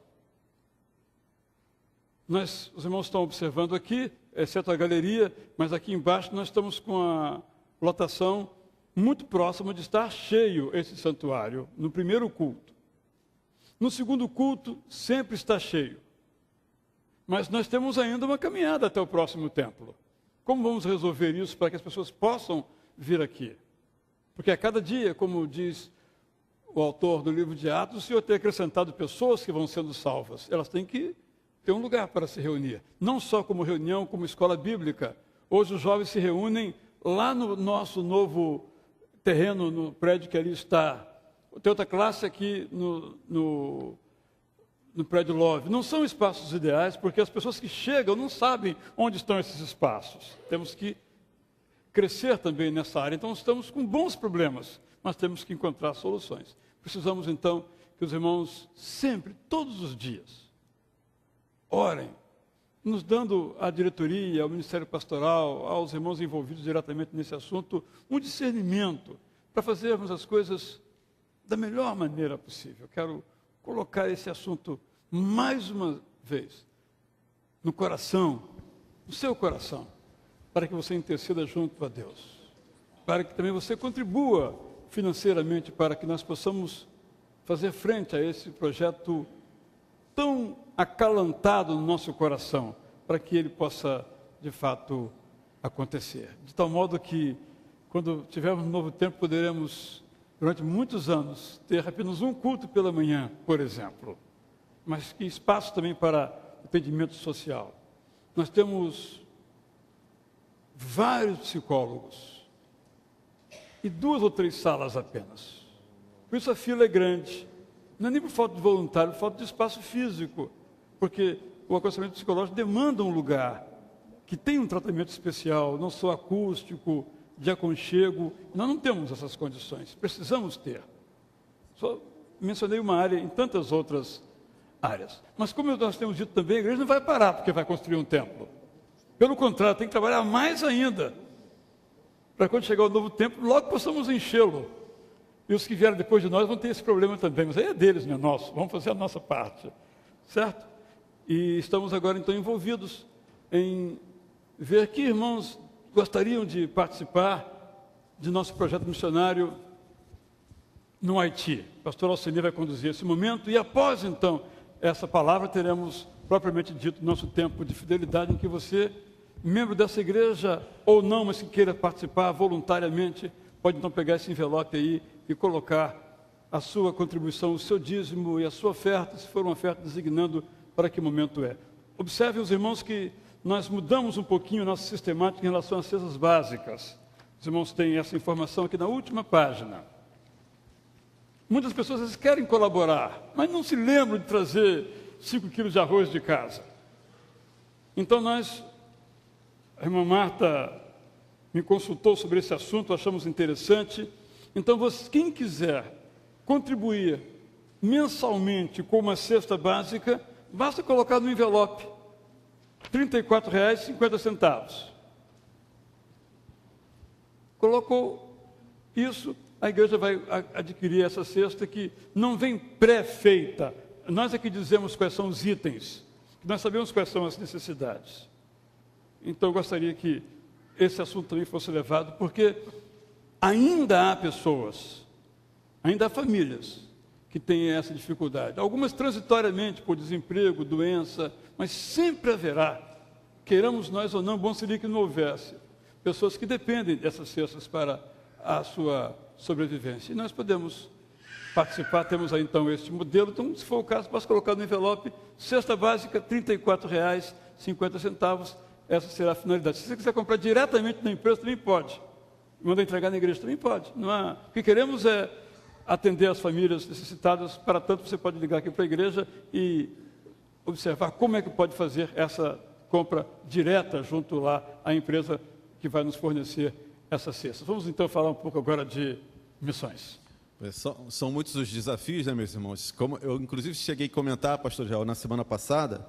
Os irmãos estão observando aqui, exceto a galeria, mas aqui embaixo nós estamos com a lotação muito próxima de estar cheio esse santuário, no primeiro culto. No segundo culto, sempre está cheio. Mas nós temos ainda uma caminhada até o próximo templo. Como vamos resolver isso para que as pessoas possam vir aqui? Porque a cada dia, como diz o autor do livro de Atos, o Senhor tem acrescentado pessoas que vão sendo salvas. Elas têm que ter um lugar para se reunir. Não só como reunião, como escola bíblica. Hoje os jovens se reúnem lá no nosso novo terreno, no prédio que ali está. Tem outra classe aqui no prédio Love. Não são espaços ideais, porque as pessoas que chegam não sabem onde estão esses espaços. Temos que crescer também nessa área. Então, estamos com bons problemas, mas temos que encontrar soluções. Precisamos, então, que os irmãos sempre, todos os dias, orem, nos dando à diretoria, ao Ministério Pastoral, aos irmãos envolvidos diretamente nesse assunto, um discernimento para fazermos as coisas da melhor maneira possível. Quero colocar esse assunto mais uma vez no coração, no seu coração, para que você interceda junto a Deus, para que também você contribua financeiramente para que nós possamos fazer frente a esse projeto tão acalantado no nosso coração, para que ele possa, de fato, acontecer. De tal modo que, quando tivermos um novo tempo, poderemos, durante muitos anos, ter apenas um culto pela manhã, por exemplo, mas que espaço também para atendimento social. Nós temos vários psicólogos e 2 ou 3 salas apenas. Por isso a fila é grande. Não é nem por falta de voluntário, por falta de espaço físico, porque o aconselhamento psicológico demanda um lugar que tem um tratamento especial, não só acústico, de aconchego. Nós não temos essas condições, precisamos ter. Só mencionei uma área em tantas outras áreas. Mas como nós temos dito também, a igreja não vai parar porque vai construir um templo. Pelo contrário, tem que trabalhar mais ainda, para quando chegar o novo templo, logo possamos enchê-lo. E os que vieram depois de nós vão ter esse problema também, mas aí é deles, não é nosso. Vamos fazer a nossa parte, certo? E estamos agora, então, envolvidos em ver que irmãos gostariam de participar de nosso projeto missionário no Haiti. O pastor Alceni vai conduzir esse momento e após, então, essa palavra, teremos, propriamente dito, nosso tempo de fidelidade, em que você, membro dessa igreja ou não, mas que queira participar voluntariamente, pode então pegar esse envelope aí e colocar a sua contribuição, o seu dízimo e a sua oferta, se for uma oferta designando para que momento é. Observem os irmãos que nós mudamos um pouquinho a nossa sistemática em relação às cestas básicas. Os irmãos têm essa informação aqui na última página. Muitas pessoas às vezes querem colaborar, mas não se lembram de trazer 5 quilos de arroz de casa. Então nós A irmã Marta me consultou sobre esse assunto, achamos interessante. Então, quem quiser contribuir mensalmente com uma cesta básica, basta colocar no envelope R$ 34,50. Colocou isso, a igreja vai adquirir essa cesta que não vem pré-feita. Nós é que dizemos quais são os itens, nós sabemos quais são as necessidades. Então, eu gostaria que esse assunto também fosse levado, porque ainda há pessoas, ainda há famílias que têm essa dificuldade. Algumas transitoriamente por desemprego, doença, mas sempre haverá, queiramos nós ou não, bom seria que não houvesse, pessoas que dependem dessas cestas para a sua sobrevivência. E nós podemos participar, temos aí então este modelo. Então, se for o caso, basta colocar no envelope, cesta básica, R$ 34,50, essa será a finalidade. Se você quiser comprar diretamente na empresa, também pode. Manda entregar na igreja, também pode. Não há... O que queremos é atender as famílias necessitadas, para tanto você pode ligar aqui para a igreja e observar como é que pode fazer essa compra direta junto lá à empresa que vai nos fornecer essas cestas. Vamos então falar um pouco agora de missões. São muitos os desafios, né, meus irmãos? Como eu, inclusive, cheguei a comentar, pastor Jael, na semana passada,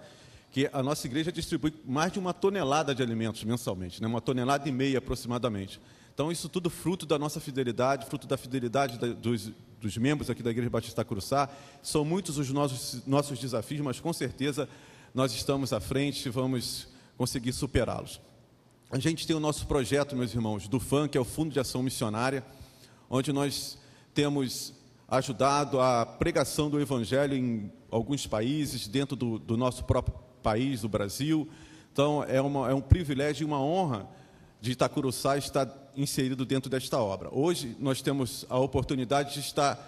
que a nossa igreja distribui mais de 1 tonelada de alimentos mensalmente, né? 1,5 tonelada aproximadamente. Então, isso tudo fruto da nossa fidelidade, fruto da fidelidade dos membros aqui da Igreja Batista Itacuruçá. São muitos os nossos desafios, mas com certeza nós estamos à frente e vamos conseguir superá-los. A gente tem o nosso projeto, meus irmãos, do FAM, que é o Fundo de Ação Missionária, onde nós temos ajudado a pregação do Evangelho em alguns países, dentro do nosso próprio país, do Brasil. Então, é um privilégio e uma honra de Itacuruçá estar inserido dentro desta obra. Hoje, nós temos a oportunidade de estar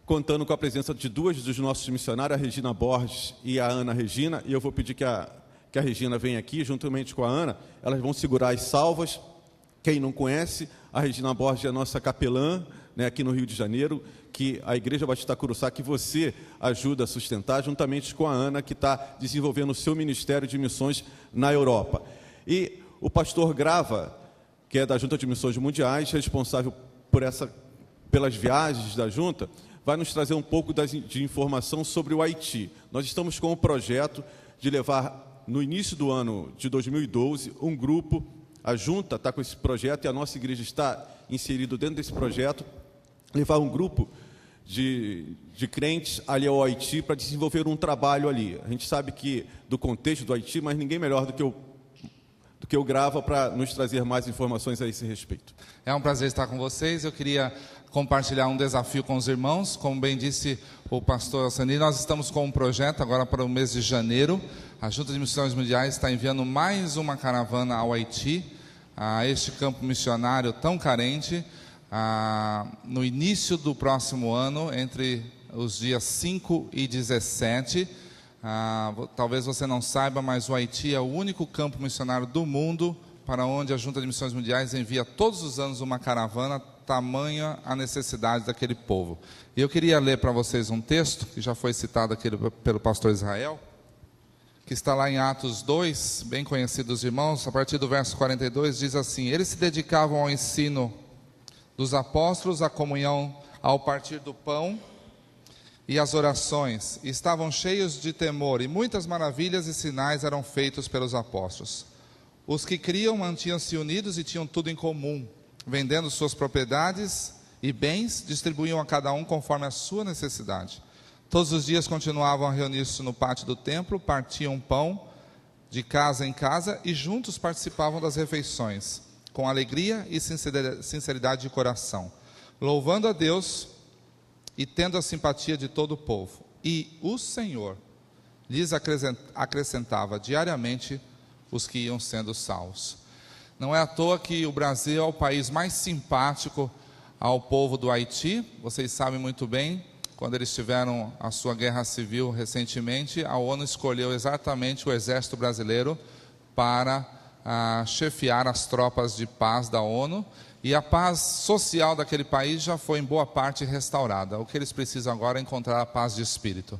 contando com a presença de 2 dos nossos missionários, a Regina Borges e a Ana Regina, e eu vou pedir que a Regina venha aqui, juntamente com a Ana. Elas vão segurar as salvas. Quem não conhece, a Regina Borges é a nossa capelã, né, aqui no Rio de Janeiro, que a Igreja Batista Itacuruçá, que você ajuda a sustentar, juntamente com a Ana, que está desenvolvendo o seu ministério de missões na Europa. E o pastor Grava, que é da Junta de Missões Mundiais, responsável pelas viagens da Junta, vai nos trazer um pouco de informação sobre o Haiti. Nós estamos com o projeto de levar, no início do ano de 2012, um grupo, a Junta está com esse projeto e a nossa igreja está inserido dentro desse projeto, levar um grupo de crentes ali ao Haiti para desenvolver um trabalho ali. A gente sabe que do contexto do Haiti, mas ninguém melhor do que o Grava para nos trazer mais informações a esse respeito. É um prazer estar com vocês. Eu queria compartilhar um desafio com os irmãos. Como bem disse o pastor Alceni, nós estamos com um projeto agora para o mês de janeiro. A Junta de Missões Mundiais está enviando mais uma caravana ao Haiti, a este campo missionário tão carente, no início do próximo ano, entre os dias 5 e 17. Talvez você não saiba, mas o Haiti é o único campo missionário do mundo para onde a Junta de Missões Mundiais envia todos os anos uma caravana, tamanha a necessidade daquele povo. E eu queria ler para vocês um texto, que já foi citado aqui pelo pastor Israel, que está lá em Atos 2, bem conhecido dos irmãos, a partir do verso 42, diz assim: eles se dedicavam ao ensino dos apóstolos, à comunhão, ao partir do pão e às orações, e estavam cheios de temor, e muitas maravilhas e sinais eram feitos pelos apóstolos. Os que criam mantinham-se unidos e tinham tudo em comum, vendendo suas propriedades e bens, distribuíam a cada um conforme a sua necessidade. Todos os dias continuavam a reunir-se no pátio do templo, partiam pão de casa em casa e juntos participavam das refeições, com alegria e sinceridade de coração, louvando a Deus e tendo a simpatia de todo o povo. E o Senhor lhes acrescentava diariamente os que iam sendo salvos. Não é à toa que o Brasil é o país mais simpático ao povo do Haiti. Vocês sabem muito bem, quando eles tiveram a sua guerra civil recentemente, a ONU escolheu exatamente o exército brasileiro para chefiar as tropas de paz da ONU, e a paz social daquele país já foi em boa parte restaurada. O que eles precisam agora é encontrar a paz de espírito.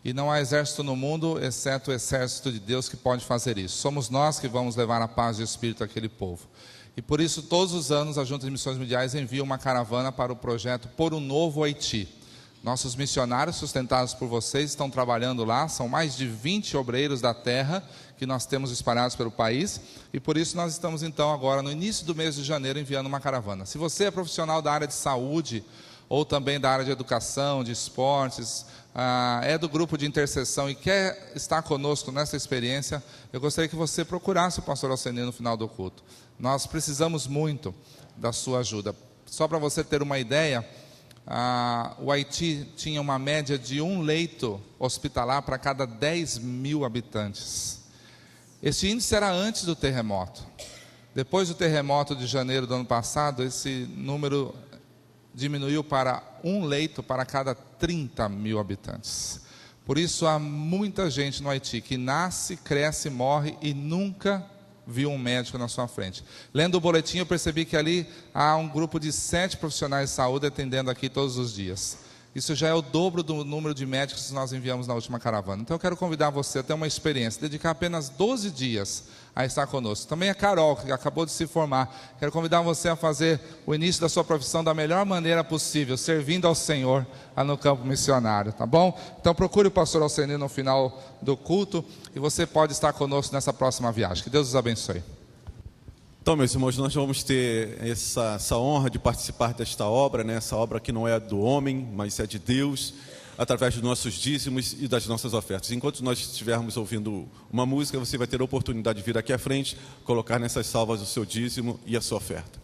E não há exército no mundo, exceto o exército de Deus, que pode fazer isso. Somos nós que vamos levar a paz e o Espírito àquele povo. E por isso, todos os anos, a Junta de Missões Mundiais envia uma caravana para o projeto Por um Novo Haiti. Nossos missionários, sustentados por vocês, estão trabalhando lá. São mais de 20 obreiros da terra que nós temos espalhados pelo país. E por isso nós estamos, então, agora, no início do mês de janeiro, enviando uma caravana. Se você é profissional da área de saúde, ou também da área de educação, de esportes, é do grupo de intercessão e quer estar conosco nessa experiência, eu gostaria que você procurasse o pastor Alcenir no final do culto. Nós precisamos muito da sua ajuda. Só para você ter uma ideia, o Haiti tinha uma média de 1 leito hospitalar para cada 10 mil habitantes. Esse índice era antes do terremoto. Depois do terremoto de janeiro do ano passado, esse número diminuiu para 1 leito para cada 30 mil habitantes. Por isso há muita gente no Haiti que nasce, cresce, morre e nunca viu um médico na sua frente. Lendo o boletim, eu percebi que ali há um grupo de 7 profissionais de saúde atendendo aqui todos os dias. Isso já é o dobro do número de médicos que nós enviamos na última caravana. Então eu quero convidar você a ter uma experiência, dedicar apenas 12 dias a estar conosco. Também a Carol, que acabou de se formar, quero convidar você a fazer o início da sua profissão da melhor maneira possível, servindo ao Senhor lá no campo missionário, tá bom? Então procure o pastor Alcenir no final do culto e você pode estar conosco nessa próxima viagem. Que Deus os abençoe. Então, meus irmãos, nós vamos ter essa honra de participar desta obra, né? Essa obra que não é do homem, mas é de Deus, através dos nossos dízimos e das nossas ofertas. Enquanto nós estivermos ouvindo uma música, você vai ter a oportunidade de vir aqui à frente, colocar nessas salvas o seu dízimo e a sua oferta.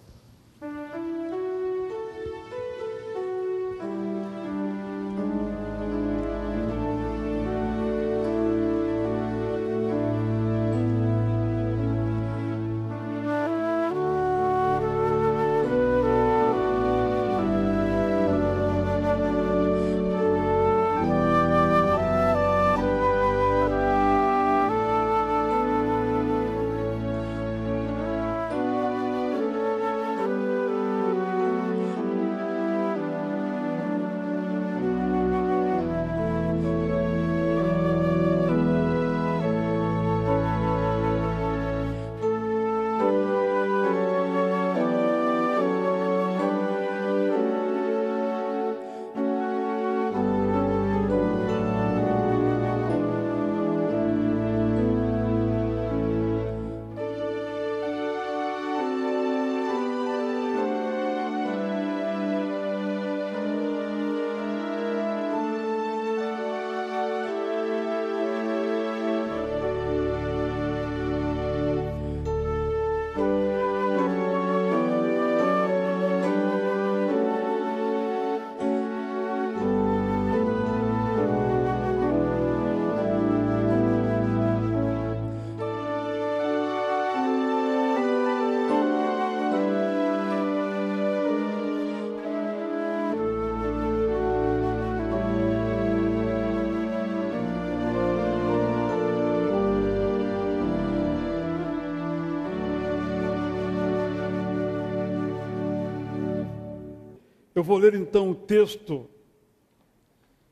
Eu vou ler então o texto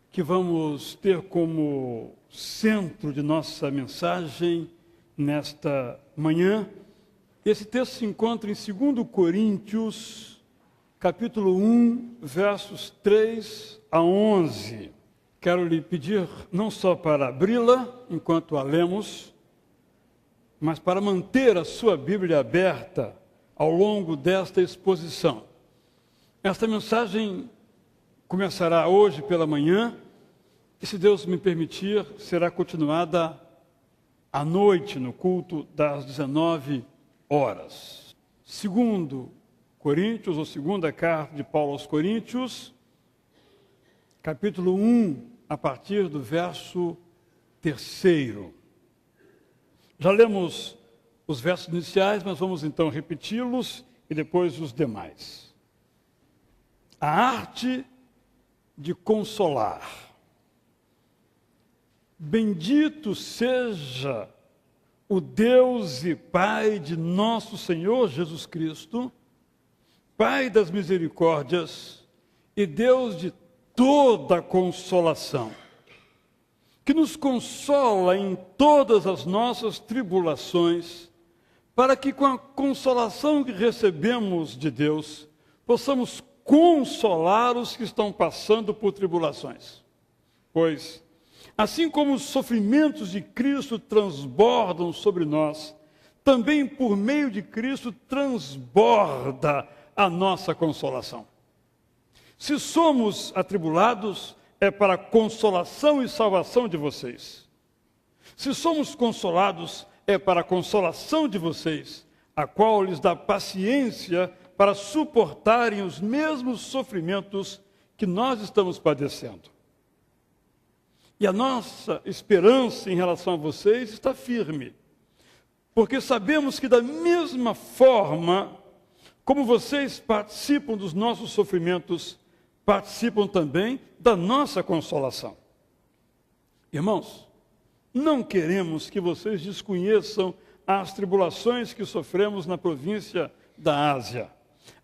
que vamos ter como centro de nossa mensagem nesta manhã. Esse texto se encontra em 2 Coríntios, capítulo 1, versos 3 a 11. Quero lhe pedir não só para abri-la enquanto a lemos, mas para manter a sua Bíblia aberta ao longo desta exposição. Esta mensagem começará hoje pela manhã e, se Deus me permitir, será continuada à noite no culto das 19 horas. 2 Coríntios, ou segunda carta de Paulo aos Coríntios, capítulo 1, a partir do verso 3. Já lemos os versos iniciais, mas vamos então repeti-los e depois os demais. A arte de consolar. Bendito seja o Deus e Pai de nosso Senhor Jesus Cristo, Pai das misericórdias e Deus de toda consolação, que nos consola em todas as nossas tribulações, para que com a consolação que recebemos de Deus, possamos consolar os que estão passando por tribulações. Pois, assim como os sofrimentos de Cristo transbordam sobre nós, também por meio de Cristo transborda a nossa consolação. Se somos atribulados, é para a consolação e salvação de vocês. Se somos consolados, é para a consolação de vocês, a qual lhes dá paciência para suportarem os mesmos sofrimentos que nós estamos padecendo. E a nossa esperança em relação a vocês está firme, porque sabemos que da mesma forma como vocês participam dos nossos sofrimentos, participam também da nossa consolação. Irmãos, não queremos que vocês desconheçam as tribulações que sofremos na província da Ásia,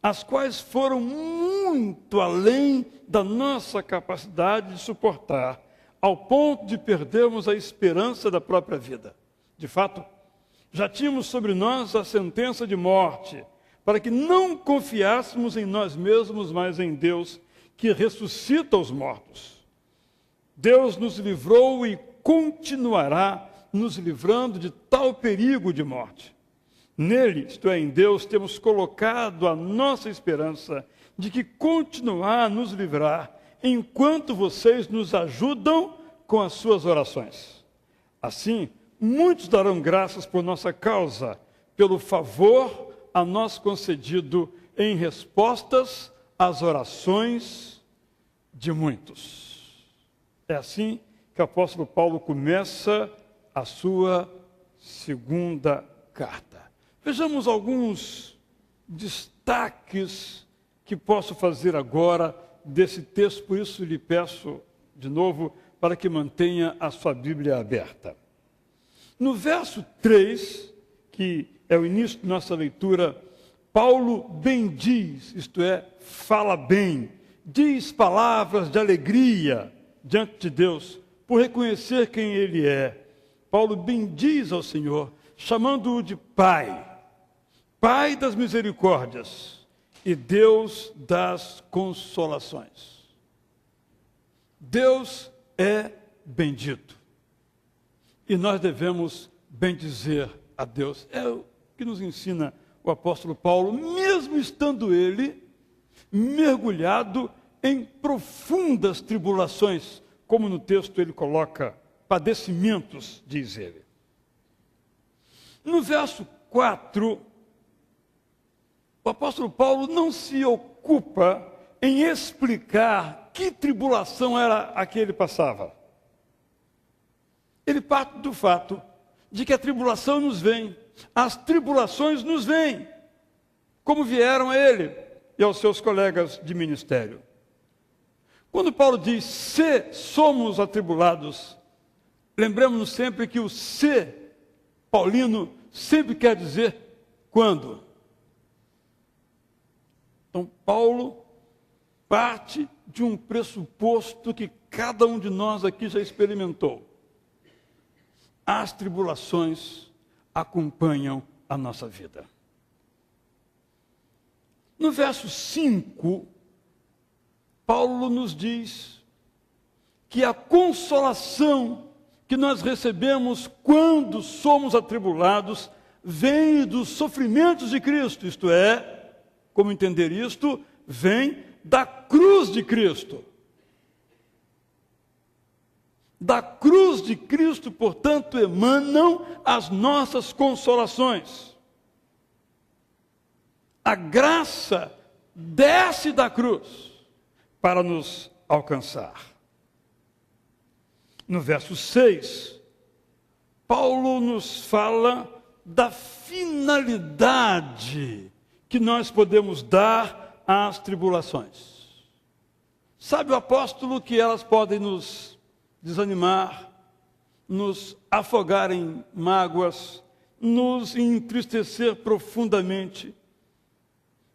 as quais foram muito além da nossa capacidade de suportar, ao ponto de perdermos a esperança da própria vida. De fato, já tínhamos sobre nós a sentença de morte, para que não confiássemos em nós mesmos, mas em Deus, que ressuscita os mortos. Deus nos livrou e continuará nos livrando de tal perigo de morte. Nele, isto é, em Deus, temos colocado a nossa esperança de que continuar a nos livrar enquanto vocês nos ajudam com as suas orações. Assim, muitos darão graças por nossa causa, pelo favor a nós concedido em respostas às orações de muitos. É assim que o apóstolo Paulo começa a sua segunda carta. Vejamos alguns destaques que posso fazer agora desse texto, por isso lhe peço de novo para que mantenha a sua Bíblia aberta. No verso 3, que é o início de nossa leitura, Paulo bendiz, isto é, fala bem, diz palavras de alegria diante de Deus, por reconhecer quem Ele é. Paulo bendiz ao Senhor, chamando-o de Pai, Pai das misericórdias e Deus das consolações. Deus é bendito. E nós devemos bendizer a Deus. É o que nos ensina o apóstolo Paulo, mesmo estando ele mergulhado em profundas tribulações, como no texto ele coloca, padecimentos, diz ele. No verso 4, o apóstolo Paulo não se ocupa em explicar que tribulação era a que ele passava. Ele parte do fato de que a tribulação nos vem, as tribulações nos vêm, como vieram a ele e aos seus colegas de ministério. Quando Paulo diz, se somos atribulados, lembremos-nos sempre que o se paulino sempre quer dizer quando. Então, Paulo parte de um pressuposto que cada um de nós aqui já experimentou. As tribulações acompanham a nossa vida. No verso 5, Paulo nos diz que a consolação que nós recebemos quando somos atribulados vem dos sofrimentos de Cristo, isto é, como entender isto? Vem da cruz de Cristo. Da cruz de Cristo, portanto, emanam as nossas consolações. A graça desce da cruz para nos alcançar. No verso 6, Paulo nos fala da finalidade que nós podemos dar às tribulações. Sabe o apóstolo que elas podem nos desanimar, nos afogar em mágoas, nos entristecer profundamente.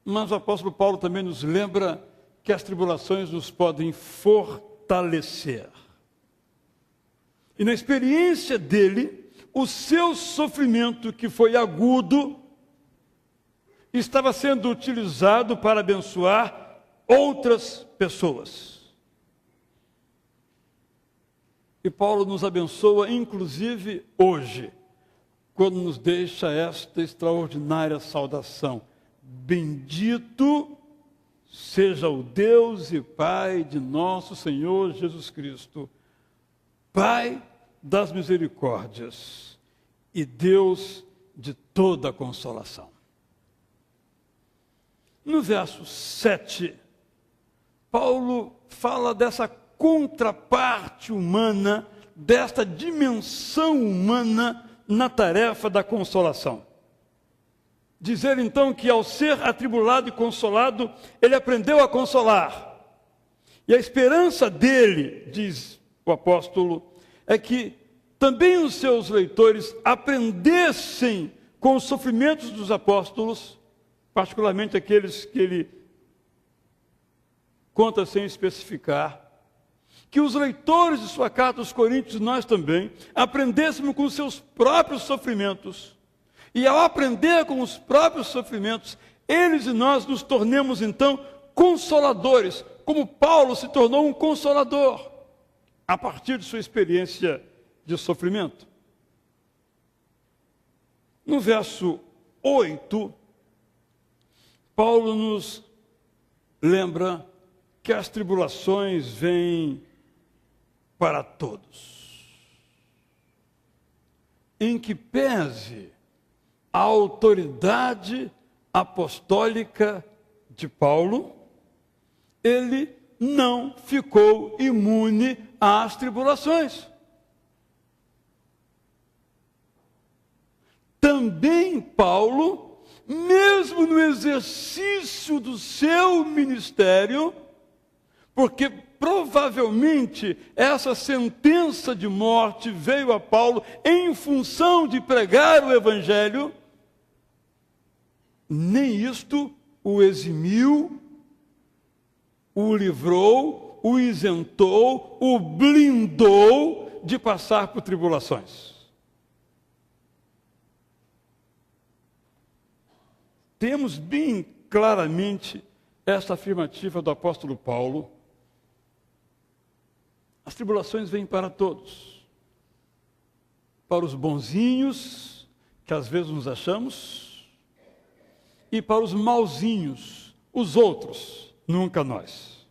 Mas o apóstolo Paulo também nos lembra que as tribulações nos podem fortalecer. E na experiência dele, o seu sofrimento, que foi agudo, estava sendo utilizado para abençoar outras pessoas. E Paulo nos abençoa, inclusive hoje, quando nos deixa esta extraordinária saudação: bendito seja o Deus e Pai de nosso Senhor Jesus Cristo, Pai das misericórdias e Deus de toda consolação. No verso 7, Paulo fala dessa contraparte humana, desta dimensão humana na tarefa da consolação. Dizer então que ao ser atribulado e consolado, ele aprendeu a consolar. E a esperança dele, diz o apóstolo, é que também os seus leitores aprendessem com os sofrimentos dos apóstolos, particularmente aqueles que ele conta sem especificar, que os leitores de sua carta aos Coríntios, nós também, aprendêssemos com os seus próprios sofrimentos. E ao aprender com os próprios sofrimentos, eles e nós nos tornemos então consoladores, como Paulo se tornou um consolador, a partir de sua experiência de sofrimento. No verso 8, Paulo nos lembra que as tribulações vêm para todos, em que pese a autoridade apostólica de Paulo, ele não ficou imune às tribulações. Também Paulo, mesmo no exercício do seu ministério, porque provavelmente essa sentença de morte veio a Paulo em função de pregar o Evangelho, nem isto o eximiu, o livrou, o isentou, o blindou de passar por tribulações. Temos bem claramente esta afirmativa do apóstolo Paulo: as tribulações vêm para todos, para os bonzinhos, que às vezes nos achamos, e para os mauzinhos, os outros, nunca nós.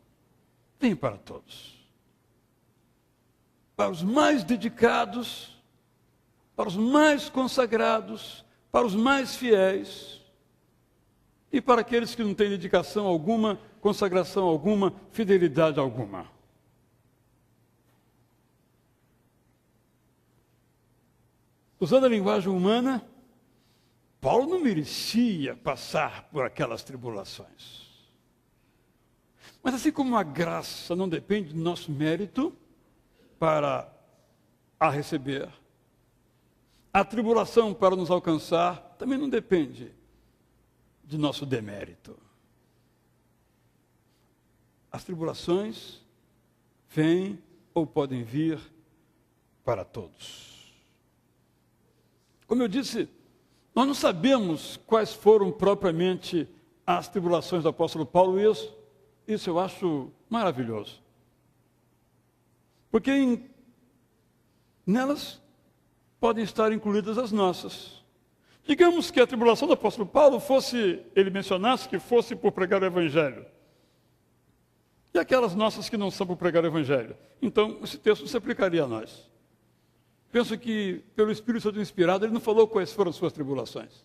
Vem para todos. Para os mais dedicados, para os mais consagrados, para os mais fiéis, e para aqueles que não têm dedicação alguma, consagração alguma, fidelidade alguma. Usando a linguagem humana, Paulo não merecia passar por aquelas tribulações. Mas assim como a graça não depende do nosso mérito para a receber, a tribulação para nos alcançar também não depende de nosso demérito. As tribulações vêm ou podem vir para todos. Como eu disse, nós não sabemos quais foram propriamente as tribulações do apóstolo Paulo, e isso eu acho maravilhoso. Porque nelas podem estar incluídas as nossas. Digamos que a tribulação do apóstolo Paulo ele mencionasse que fosse por pregar o Evangelho. E aquelas nossas que não são por pregar o Evangelho. Então, esse texto se aplicaria a nós. Penso que, pelo Espírito Santo inspirado, ele não falou quais foram as suas tribulações.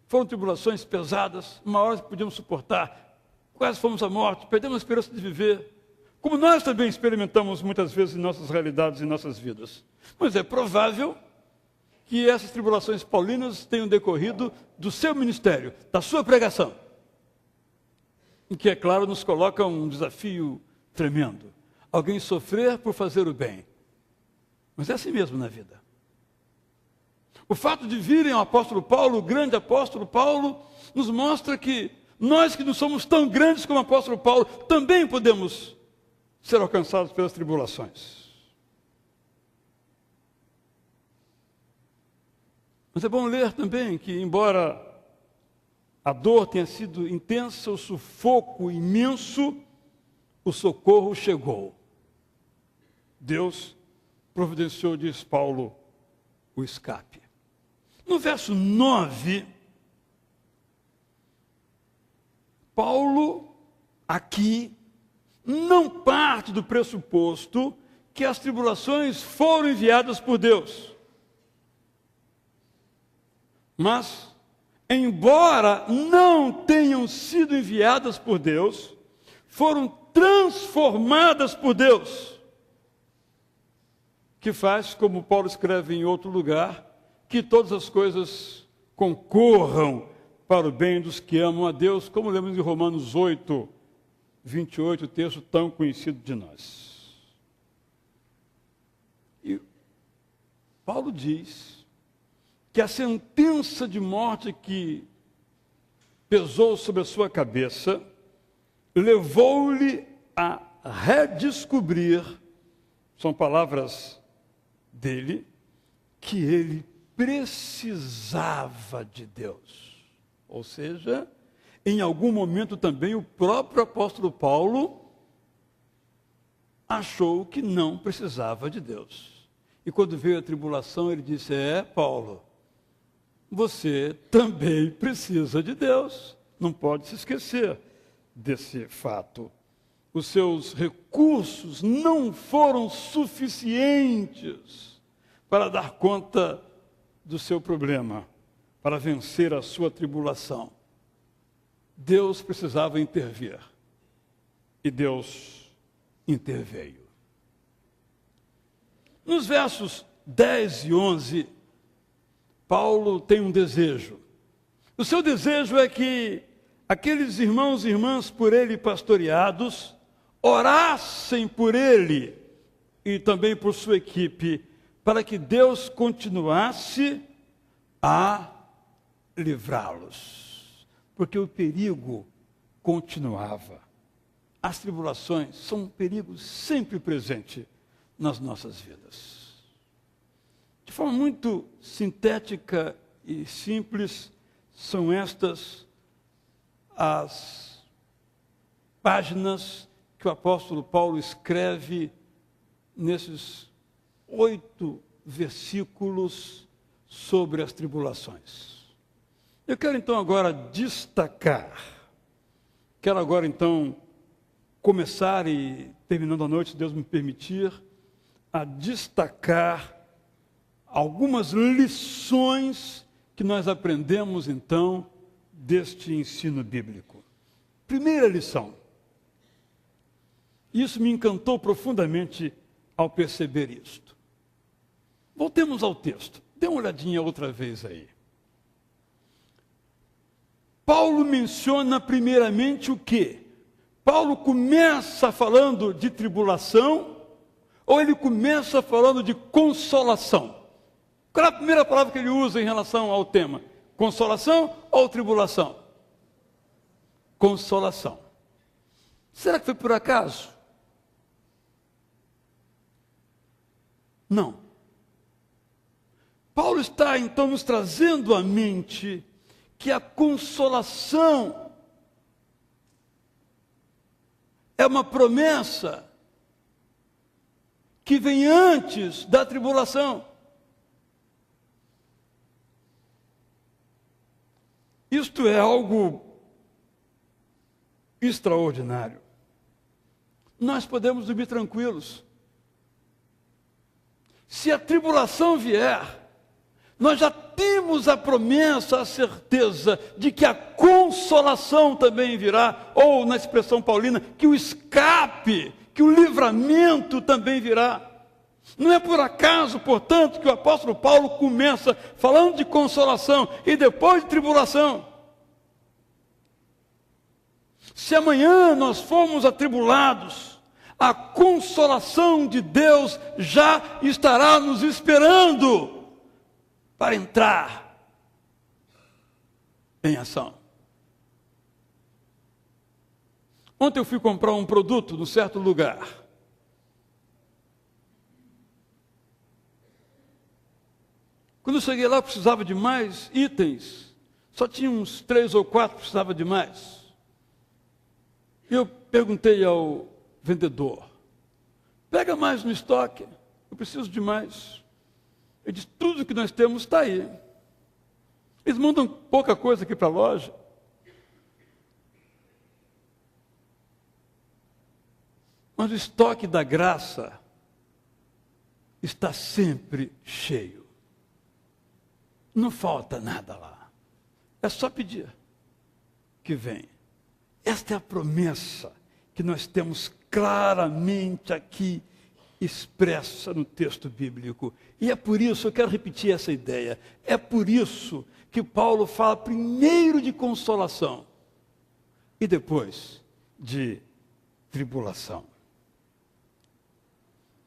Foram tribulações pesadas, maiores que podíamos suportar. Quase fomos à morte, perdemos a esperança de viver. Como nós também experimentamos muitas vezes em nossas realidades e em nossas vidas. Mas é provável que essas tribulações paulinas tenham decorrido do seu ministério, da sua pregação. Em que, é claro, nos coloca um desafio tremendo. Alguém sofrer por fazer o bem. Mas é assim mesmo na vida. O fato de virem ao apóstolo Paulo, o grande apóstolo Paulo, nos mostra que nós que não somos tão grandes como o apóstolo Paulo, também podemos ser alcançados pelas tribulações. Mas é bom ler também que, embora a dor tenha sido intensa, o sufoco imenso, o socorro chegou. Deus providenciou, diz Paulo, o escape. No verso 9, Paulo, aqui, não parte do pressuposto que as tribulações foram enviadas por Deus. Mas, embora não tenham sido enviadas por Deus, foram transformadas por Deus. Que faz, como Paulo escreve em outro lugar, que todas as coisas concorram para o bem dos que amam a Deus, como lemos em Romanos 8, 28, o texto tão conhecido de nós. E Paulo diz que a sentença de morte que pesou sobre a sua cabeça levou-lhe a redescobrir, são palavras dele, que ele precisava de Deus. Ou seja, em algum momento também o próprio apóstolo Paulo achou que não precisava de Deus. E quando veio a tribulação, ele disse: Paulo, você também precisa de Deus. Não pode se esquecer desse fato. Os seus recursos não foram suficientes para dar conta do seu problema, para vencer a sua tribulação. Deus precisava intervir. E Deus interveio. Nos versos 10 e 11, Paulo tem um desejo. O seu desejo é que aqueles irmãos e irmãs por ele pastoreados orassem por ele e também por sua equipe, para que Deus continuasse a livrá-los. Porque o perigo continuava. As tribulações são um perigo sempre presente nas nossas vidas. De forma muito sintética e simples, são estas as páginas que o apóstolo Paulo escreve nesses 8 versículos sobre as tribulações. Eu quero então agora destacar, quero agora então começar e terminando a noite, se Deus me permitir, a destacar algumas lições que nós aprendemos então deste ensino bíblico. Primeira lição. Isso me encantou profundamente ao perceber isto. Voltemos ao texto. Dê uma olhadinha outra vez aí. Paulo menciona primeiramente o quê? Paulo começa falando de tribulação ou ele começa falando de consolação? Qual é a primeira palavra que ele usa em relação ao tema? Consolação ou tribulação? Consolação. Será que foi por acaso? Não. Paulo está então nos trazendo à mente que a consolação é uma promessa que vem antes da tribulação. Isto é algo extraordinário. Nós podemos dormir tranquilos. Se a tribulação vier, nós já temos a promessa, a certeza de que a consolação também virá, ou na expressão paulina, que o escape, que o livramento também virá. Não é por acaso, portanto, que o apóstolo Paulo começa falando de consolação e depois de tribulação. Se amanhã nós formos atribulados, a consolação de Deus já estará nos esperando para entrar em ação. Ontem eu fui comprar um produto num certo lugar. Quando eu cheguei lá, eu precisava de mais itens. Só tinha uns 3 ou 4 que precisava de mais. E eu perguntei ao vendedor, pega mais no estoque, eu preciso de mais. Ele disse, tudo que nós temos está aí. Eles mandam pouca coisa aqui para a loja. Mas o estoque da graça está sempre cheio. Não falta nada lá. É só pedir que vem. Esta é a promessa que nós temos claramente aqui expressa no texto bíblico. E é por isso, eu quero repetir essa ideia, é por isso que Paulo fala primeiro de consolação e depois de tribulação.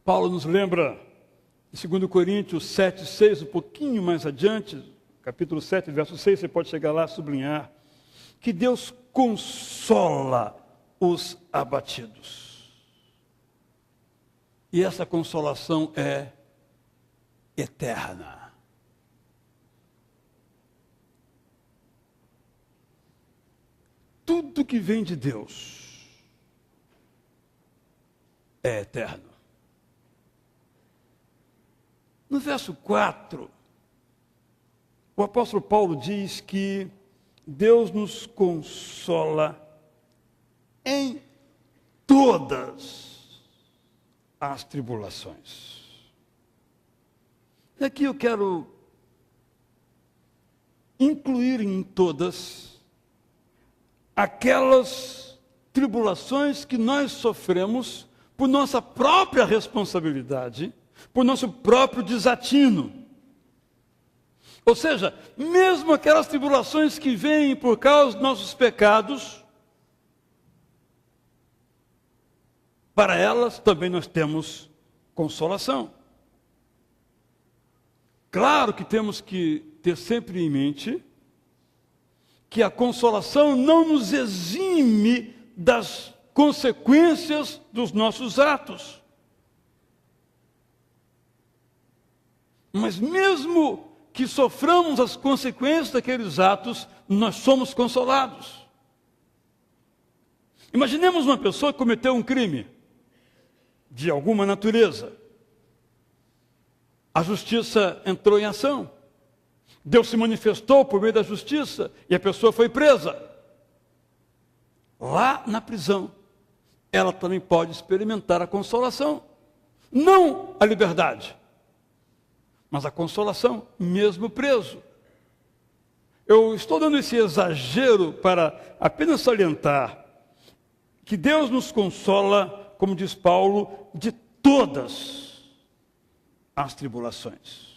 Paulo nos lembra, em 2 Coríntios 7, 6, um pouquinho mais adiante, capítulo 7, verso 6, você pode chegar lá e sublinhar, que Deus consola os abatidos. E essa consolação é eterna. Tudo que vem de Deus é eterno. No verso 4, o apóstolo Paulo diz que Deus nos consola em todas as tribulações. E aqui eu quero incluir em todas aquelas tribulações que nós sofremos por nossa própria responsabilidade, por nosso próprio desatino. Ou seja, mesmo aquelas tribulações que vêm por causa dos nossos pecados, para elas também nós temos consolação. Claro que temos que ter sempre em mente que a consolação não nos exime das consequências dos nossos atos. Mas mesmo que soframos as consequências daqueles atos, nós somos consolados. Imaginemos uma pessoa que cometeu um crime de alguma natureza. A justiça entrou em ação. Deus se manifestou por meio da justiça e a pessoa foi presa. Lá na prisão, ela também pode experimentar a consolação. Não a liberdade, mas a consolação, mesmo preso. Eu estou dando esse exagero para apenas salientar que Deus nos consola, como diz Paulo, de todas as tribulações.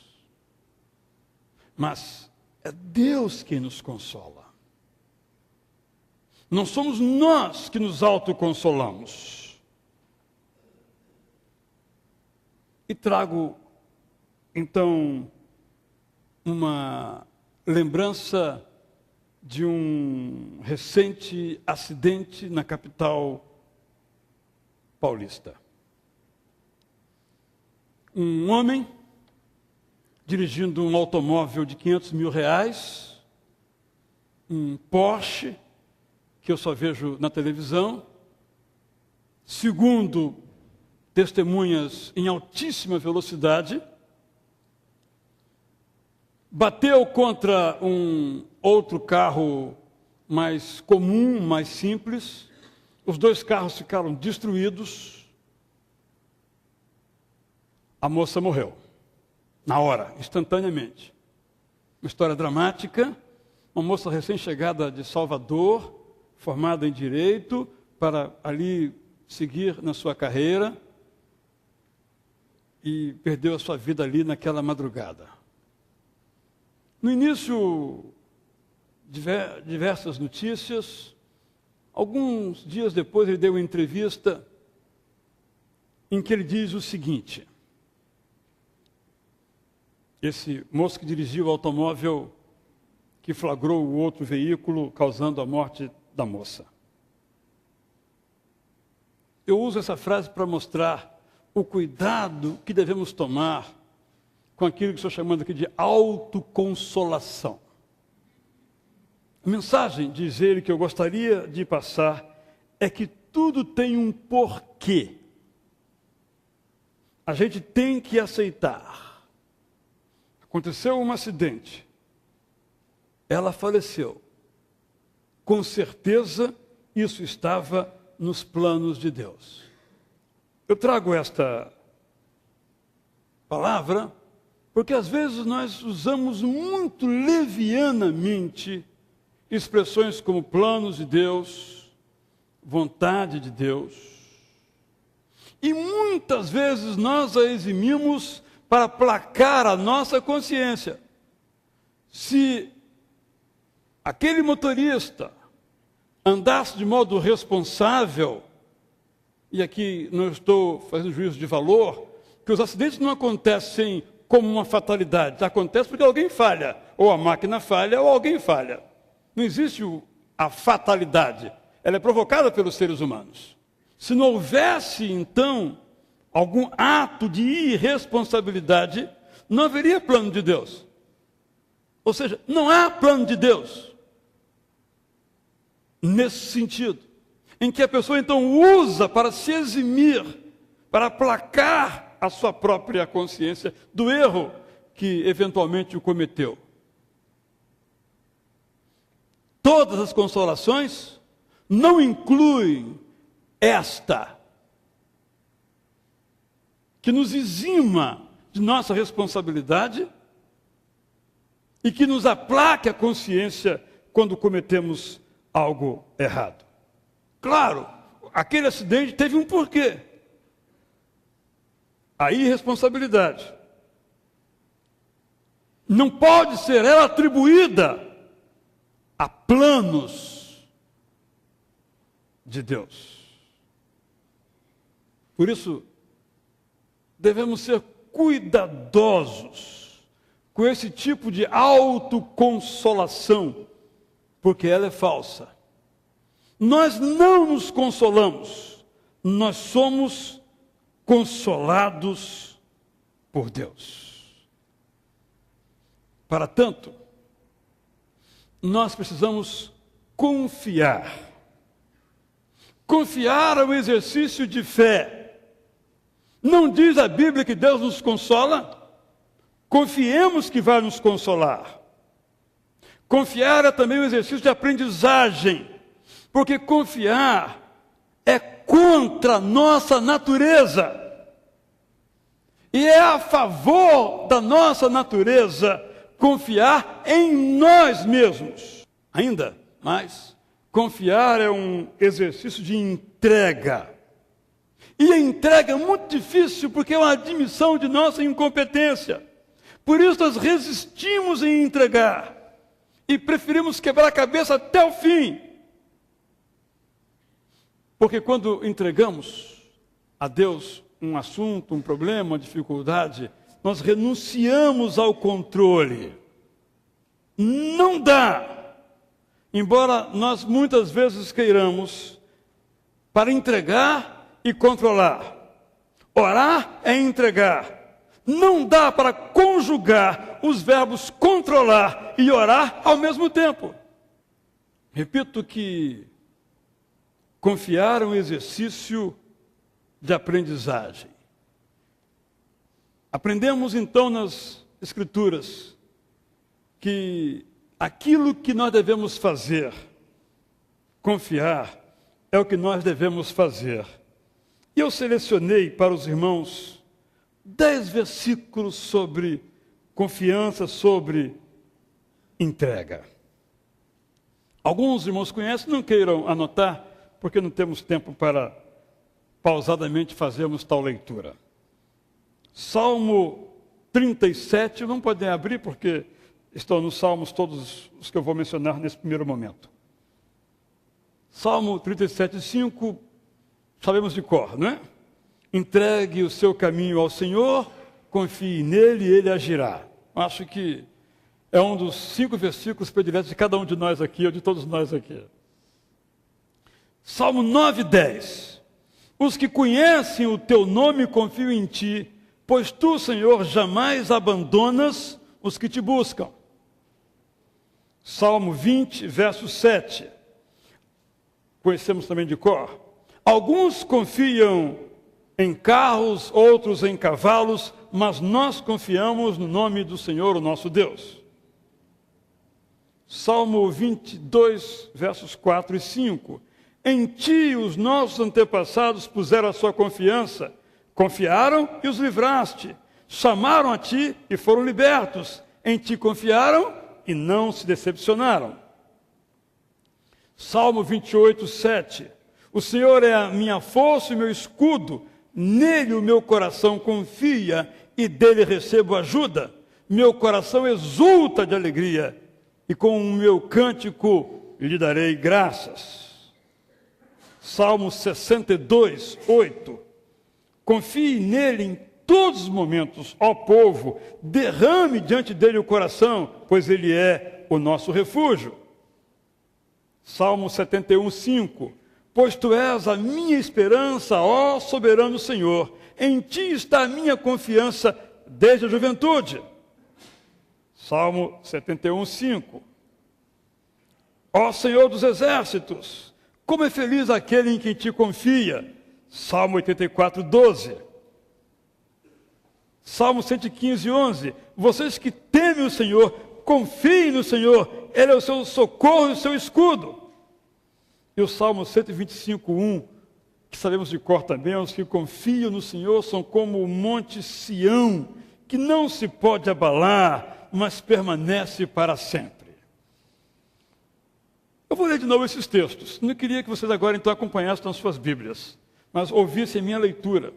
Mas é Deus quem nos consola. Não somos nós que nos autoconsolamos. E trago então, uma lembrança de um recente acidente na capital paulista. Um homem dirigindo um automóvel de R$500 mil, um Porsche, que eu só vejo na televisão, segundo testemunhas em altíssima velocidade, bateu contra um outro carro mais comum, mais simples. Os dois carros ficaram destruídos. A moça morreu, na hora, instantaneamente. Uma história dramática. Uma moça recém-chegada de Salvador, formada em Direito, para ali seguir na sua carreira, e perdeu a sua vida ali naquela madrugada. No início, diversas notícias. Alguns dias depois, ele deu uma entrevista em que ele diz o seguinte: esse moço que dirigiu o automóvel que flagrou o outro veículo, causando a morte da moça. Eu uso essa frase para mostrar o cuidado que devemos tomar com aquilo que estou chamando aqui de autoconsolação. A mensagem, diz ele, que eu gostaria de passar é que tudo tem um porquê. A gente tem que aceitar. Aconteceu um acidente. Ela faleceu. Com certeza, isso estava nos planos de Deus. Eu trago esta palavra porque às vezes nós usamos muito levianamente expressões como planos de Deus, vontade de Deus. E muitas vezes nós a eximimos para aplacar a nossa consciência. Se aquele motorista andasse de modo responsável, e aqui não estou fazendo juízo de valor, que os acidentes não acontecem como uma fatalidade, acontece porque alguém falha, ou a máquina falha, ou alguém falha. Não existe a fatalidade, ela é provocada pelos seres humanos. Se não houvesse, então, algum ato de irresponsabilidade, não haveria plano de Deus. Ou seja, não há plano de Deus nesse sentido, em que a pessoa então usa para se eximir, para aplacar a sua própria consciência do erro que eventualmente o cometeu. Todas as consolações não incluem esta, que nos exima de nossa responsabilidade e que nos aplaque a consciência quando cometemos algo errado. Claro, aquele acidente teve um porquê. A irresponsabilidade não pode ser ela atribuída a planos de Deus. Por isso, devemos ser cuidadosos com esse tipo de autoconsolação, porque ela é falsa. Nós não nos consolamos, nós somos consolados por Deus. Para tanto, nós precisamos confiar. Confiar é um exercício de fé. Não diz a Bíblia que Deus nos consola? Confiemos que vai nos consolar. Confiar é também um exercício de aprendizagem, porque confiar é contra a nossa natureza e é a favor da nossa natureza confiar em nós mesmos. Ainda mais, confiar é um exercício de entrega. E a entrega é muito difícil porque é uma admissão de nossa incompetência. Por isso nós resistimos em entregar e preferimos quebrar a cabeça até o fim. Porque quando entregamos a Deus um assunto, um problema, uma dificuldade, nós renunciamos ao controle. Não dá, embora nós muitas vezes queiramos, para entregar e controlar. Orar é entregar. Não dá para conjugar os verbos controlar e orar ao mesmo tempo. Repito que confiar é um exercício de aprendizagem. Aprendemos então nas Escrituras que aquilo que nós devemos fazer, confiar, é o que nós devemos fazer. E eu selecionei para os irmãos 10 versículos sobre confiança, sobre entrega. Alguns irmãos conhecem, não queiram anotar, porque não temos tempo para pausadamente fazermos tal leitura. Salmo 37, não podem abrir porque estão nos salmos todos os que eu vou mencionar nesse primeiro momento. Salmo 37, 5, sabemos de cor, não é? Entregue o seu caminho ao Senhor, confie nele e ele agirá. Acho que é um dos 5 versículos prediletos de cada um de nós aqui, ou de todos nós aqui. Salmo 9, 10. Os que conhecem o teu nome confiam em ti, pois tu, Senhor, jamais abandonas os que te buscam. Salmo 20, verso 7. Conhecemos também de cor. Alguns confiam em carros, outros em cavalos, mas nós confiamos no nome do Senhor, o nosso Deus. Salmo 22, versos 4 e 5. Em ti os nossos antepassados puseram a sua confiança, confiaram e os livraste, chamaram a ti e foram libertos, em ti confiaram e não se decepcionaram. Salmo 28, 7. O Senhor é a minha força e meu escudo, nele o meu coração confia e dele recebo ajuda. Meu coração exulta de alegria e com o meu cântico lhe darei graças. Salmo 62, 8. Confie nele em todos os momentos, ó povo, derrame diante dele o coração, pois ele é o nosso refúgio. Salmo 71, 5. Pois tu és a minha esperança, ó soberano Senhor, em ti está a minha confiança desde a juventude. Salmo 71, 5. Ó Senhor dos exércitos, como é feliz aquele em quem te confia. Salmo 84, 12. Salmo 115, 11. Vocês que temem o Senhor, confiem no Senhor, ele é o seu socorro e o seu escudo. E o Salmo 125, 1, que sabemos de cor também, os que confiam no Senhor são como o monte Sião, que não se pode abalar, mas permanece para sempre. Eu vou ler de novo esses textos. Não queria que vocês agora então acompanhassem nas suas Bíblias, mas ouvissem minha leitura.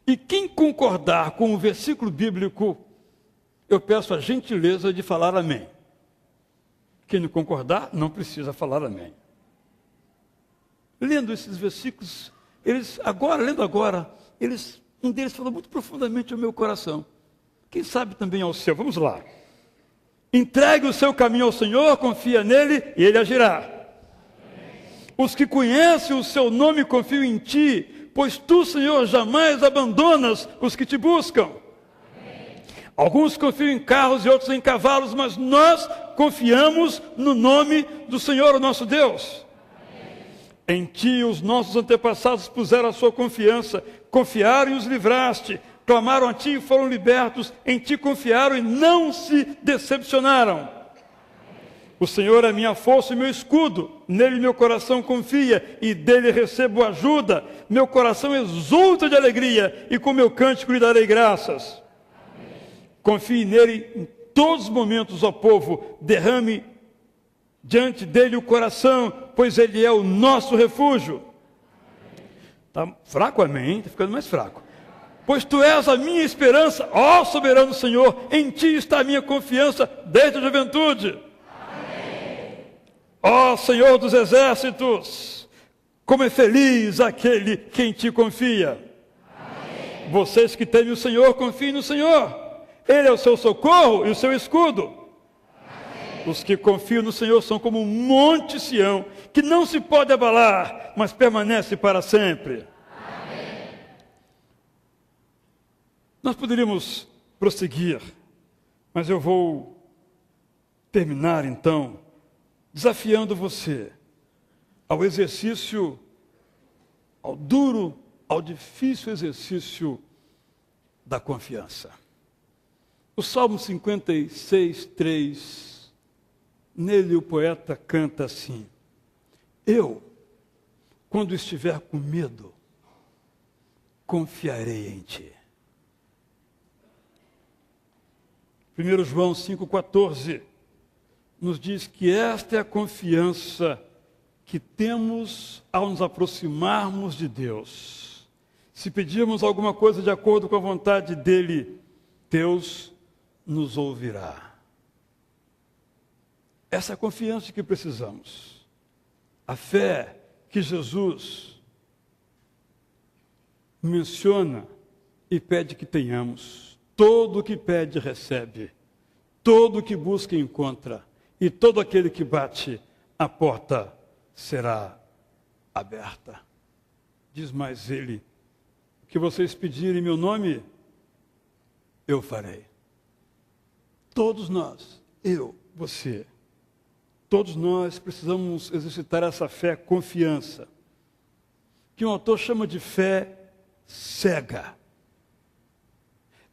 E quem concordar com o versículo bíblico, eu peço a gentileza de falar amém. Quem não concordar, não precisa falar amém. Lendo esses versículos, um deles falou muito profundamente ao meu coração. Quem sabe também ao seu. Vamos lá. Entregue o seu caminho ao Senhor, confia nele e ele agirá. Os que conhecem o seu nome confiam em ti, pois tu, Senhor, jamais abandonas os que te buscam. Alguns confiam em carros e outros em cavalos, mas nós confiamos no nome do Senhor, o nosso Deus. Em ti os nossos antepassados puseram a sua confiança, confiaram e os livraste, clamaram a ti e foram libertos, em ti confiaram e não se decepcionaram. O Senhor é minha força e meu escudo, nele meu coração confia e dele recebo ajuda. Meu coração exulta de alegria e com meu cântico lhe darei graças. Confie nele em todos os momentos, ó povo, derrame diante dele o coração, pois ele é o nosso refúgio. Está fraco, amém? Está ficando mais fraco. Pois tu és a minha esperança, ó soberano Senhor, em ti está a minha confiança desde a juventude. Ó Senhor dos exércitos, como é feliz aquele que em ti confia. Amém. Vocês que temem o Senhor, confiem no Senhor. Ele é o seu socorro e o seu escudo. Amém. Os que confiam no Senhor são como um monte Sião, que não se pode abalar, mas permanece para sempre. Amém. Nós poderíamos prosseguir, mas eu vou terminar então desafiando você ao exercício, ao duro, ao difícil exercício da confiança. O Salmo 56, 3, nele o poeta canta assim: eu, quando estiver com medo, confiarei em ti. 1 João 5,14 nos diz que esta é a confiança que temos ao nos aproximarmos de Deus. Se pedirmos alguma coisa de acordo com a vontade dele, Deus nos ouvirá. Essa é a confiança que precisamos. A fé que Jesus menciona e pede que tenhamos. Todo o que pede, recebe. Todo o que busca, encontra. E todo aquele que bate, a porta será aberta. Diz mais ele, que vocês pedirem em meu nome, eu farei. Todos nós, eu, você, todos nós precisamos exercitar essa fé, confiança, que um autor chama de fé cega.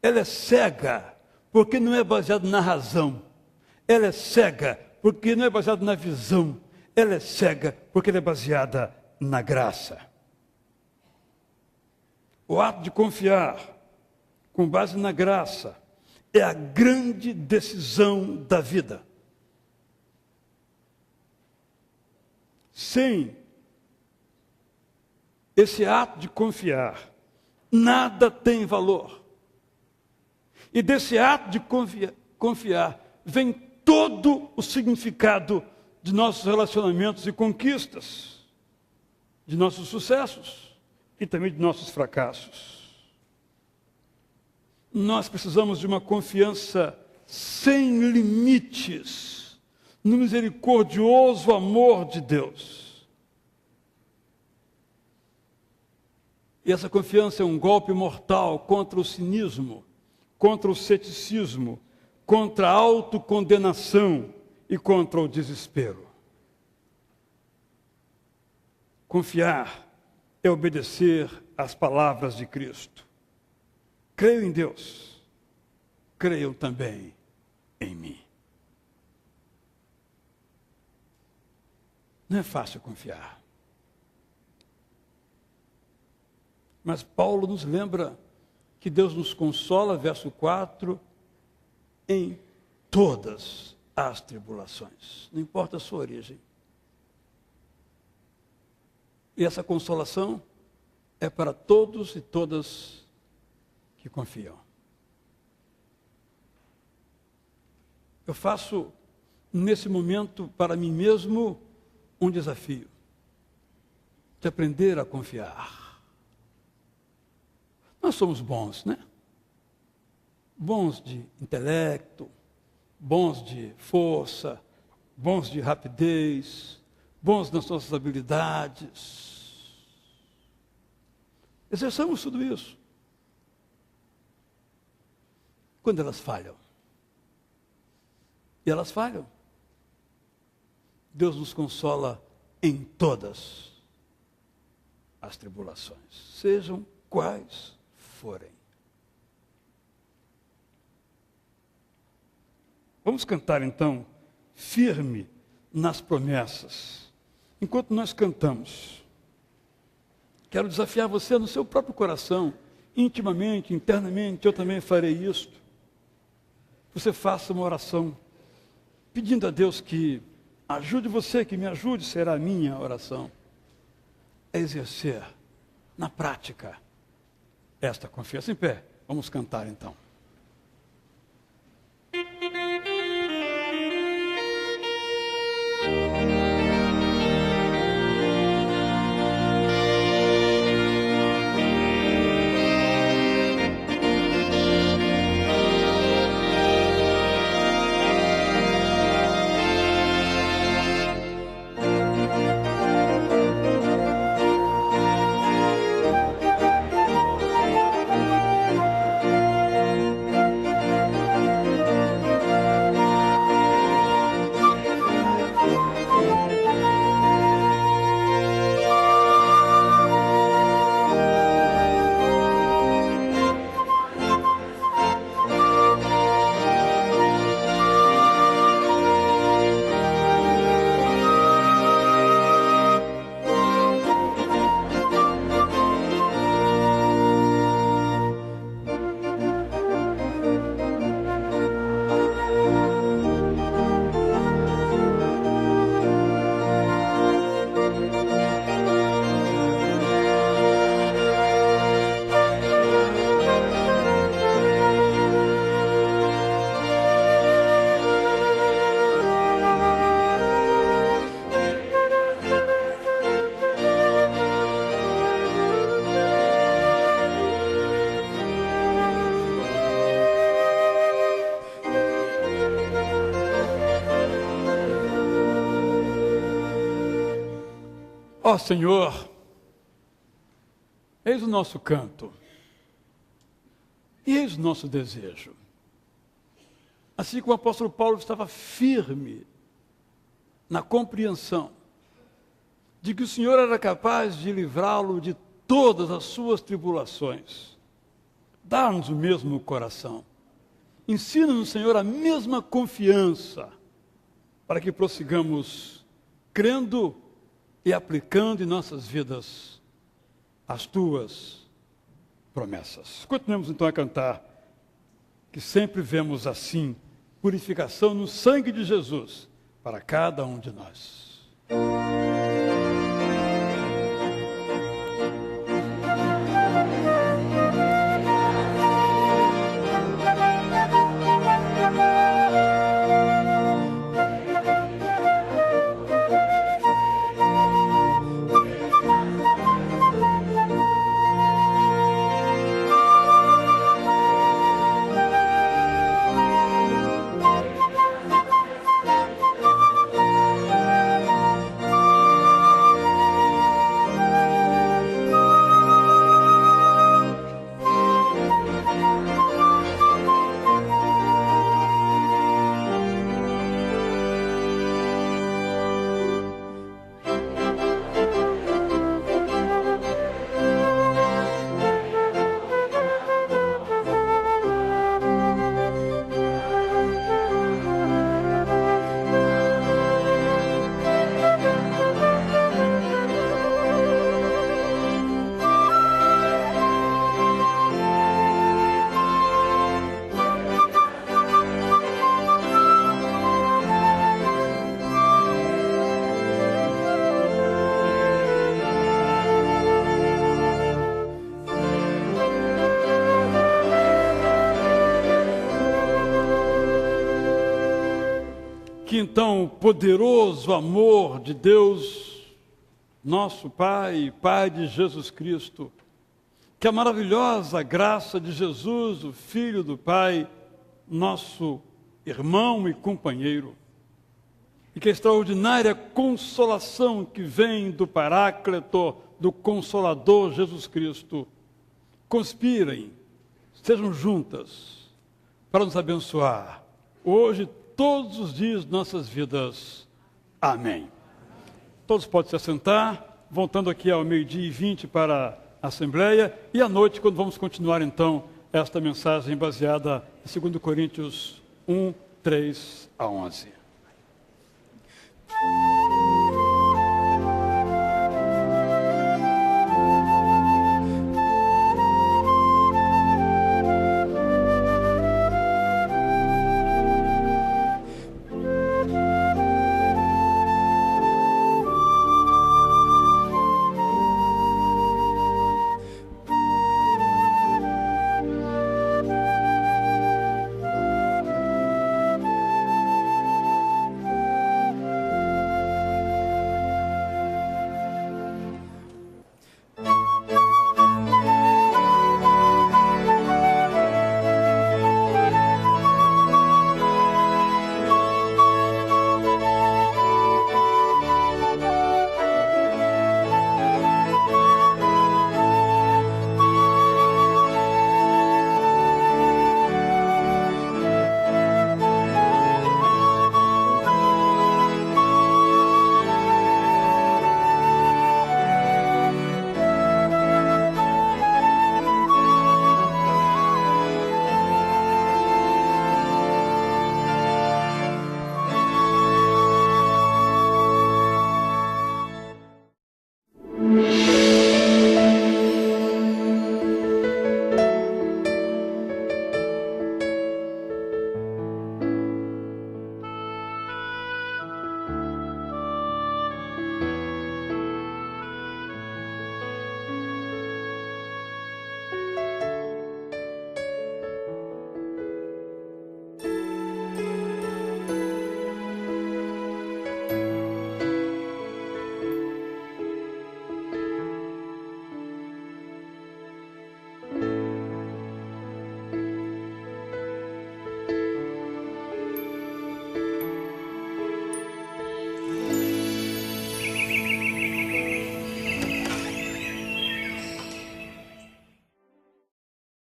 Ela é cega porque não é baseada na razão. Ela é cega porque não é baseada na visão. Ela é cega porque ela é baseada na graça. O ato de confiar com base na graça é a grande decisão da vida. Sem esse ato de confiar, nada tem valor. E desse ato de confiar vem todo o significado de nossos relacionamentos e conquistas, de nossos sucessos e também de nossos fracassos. Nós precisamos de uma confiança sem limites no misericordioso amor de Deus. E essa confiança é um golpe mortal contra o cinismo, contra o ceticismo, contra a autocondenação e contra o desespero. Confiar é obedecer às palavras de Cristo. Creio em Deus, creiam também em mim. Não é fácil confiar. Mas Paulo nos lembra que Deus nos consola, verso 4, em todas as tribulações, não importa a sua origem. E essa consolação é para todos e todas que confiam. Eu faço, nesse momento, para mim mesmo, um desafio de aprender a confiar. Nós somos bons, né? Bons de intelecto, bons de força, bons de rapidez, bons nas nossas habilidades. Exerçamos tudo isso. Quando elas falham. E elas falham. Deus nos consola em todas as tribulações, sejam quais forem. Vamos cantar então, firme nas promessas. Enquanto nós cantamos, quero desafiar você no seu próprio coração, intimamente, internamente, eu também farei isto. Você faça uma oração, pedindo a Deus que ajude você, que me ajude, será a minha oração, a exercer na prática esta confiança. Em pé, vamos cantar então. Ó Senhor, eis o nosso canto. E eis o nosso desejo. Assim como o apóstolo Paulo estava firme na compreensão de que o Senhor era capaz de livrá-lo de todas as suas tribulações, dá-nos o mesmo coração. Ensina-nos, Senhor, a mesma confiança, para que prossigamos crendo e aplicando em nossas vidas as tuas promessas. Continuemos então a cantar, que sempre vemos assim, purificação no sangue de Jesus, para cada um de nós. Que então o poderoso amor de Deus, nosso Pai, Pai de Jesus Cristo, que a maravilhosa graça de Jesus, o Filho do Pai, nosso irmão e companheiro, e que a extraordinária consolação que vem do Paráclito, do Consolador Jesus Cristo, conspirem, sejam juntas, para nos abençoar, hoje, todos os dias de nossas vidas. Amém. Todos podem se assentar, voltando aqui ao 12h20 para a Assembleia, e à noite, quando vamos continuar então esta mensagem baseada em 2 Coríntios 1, 3 a 11.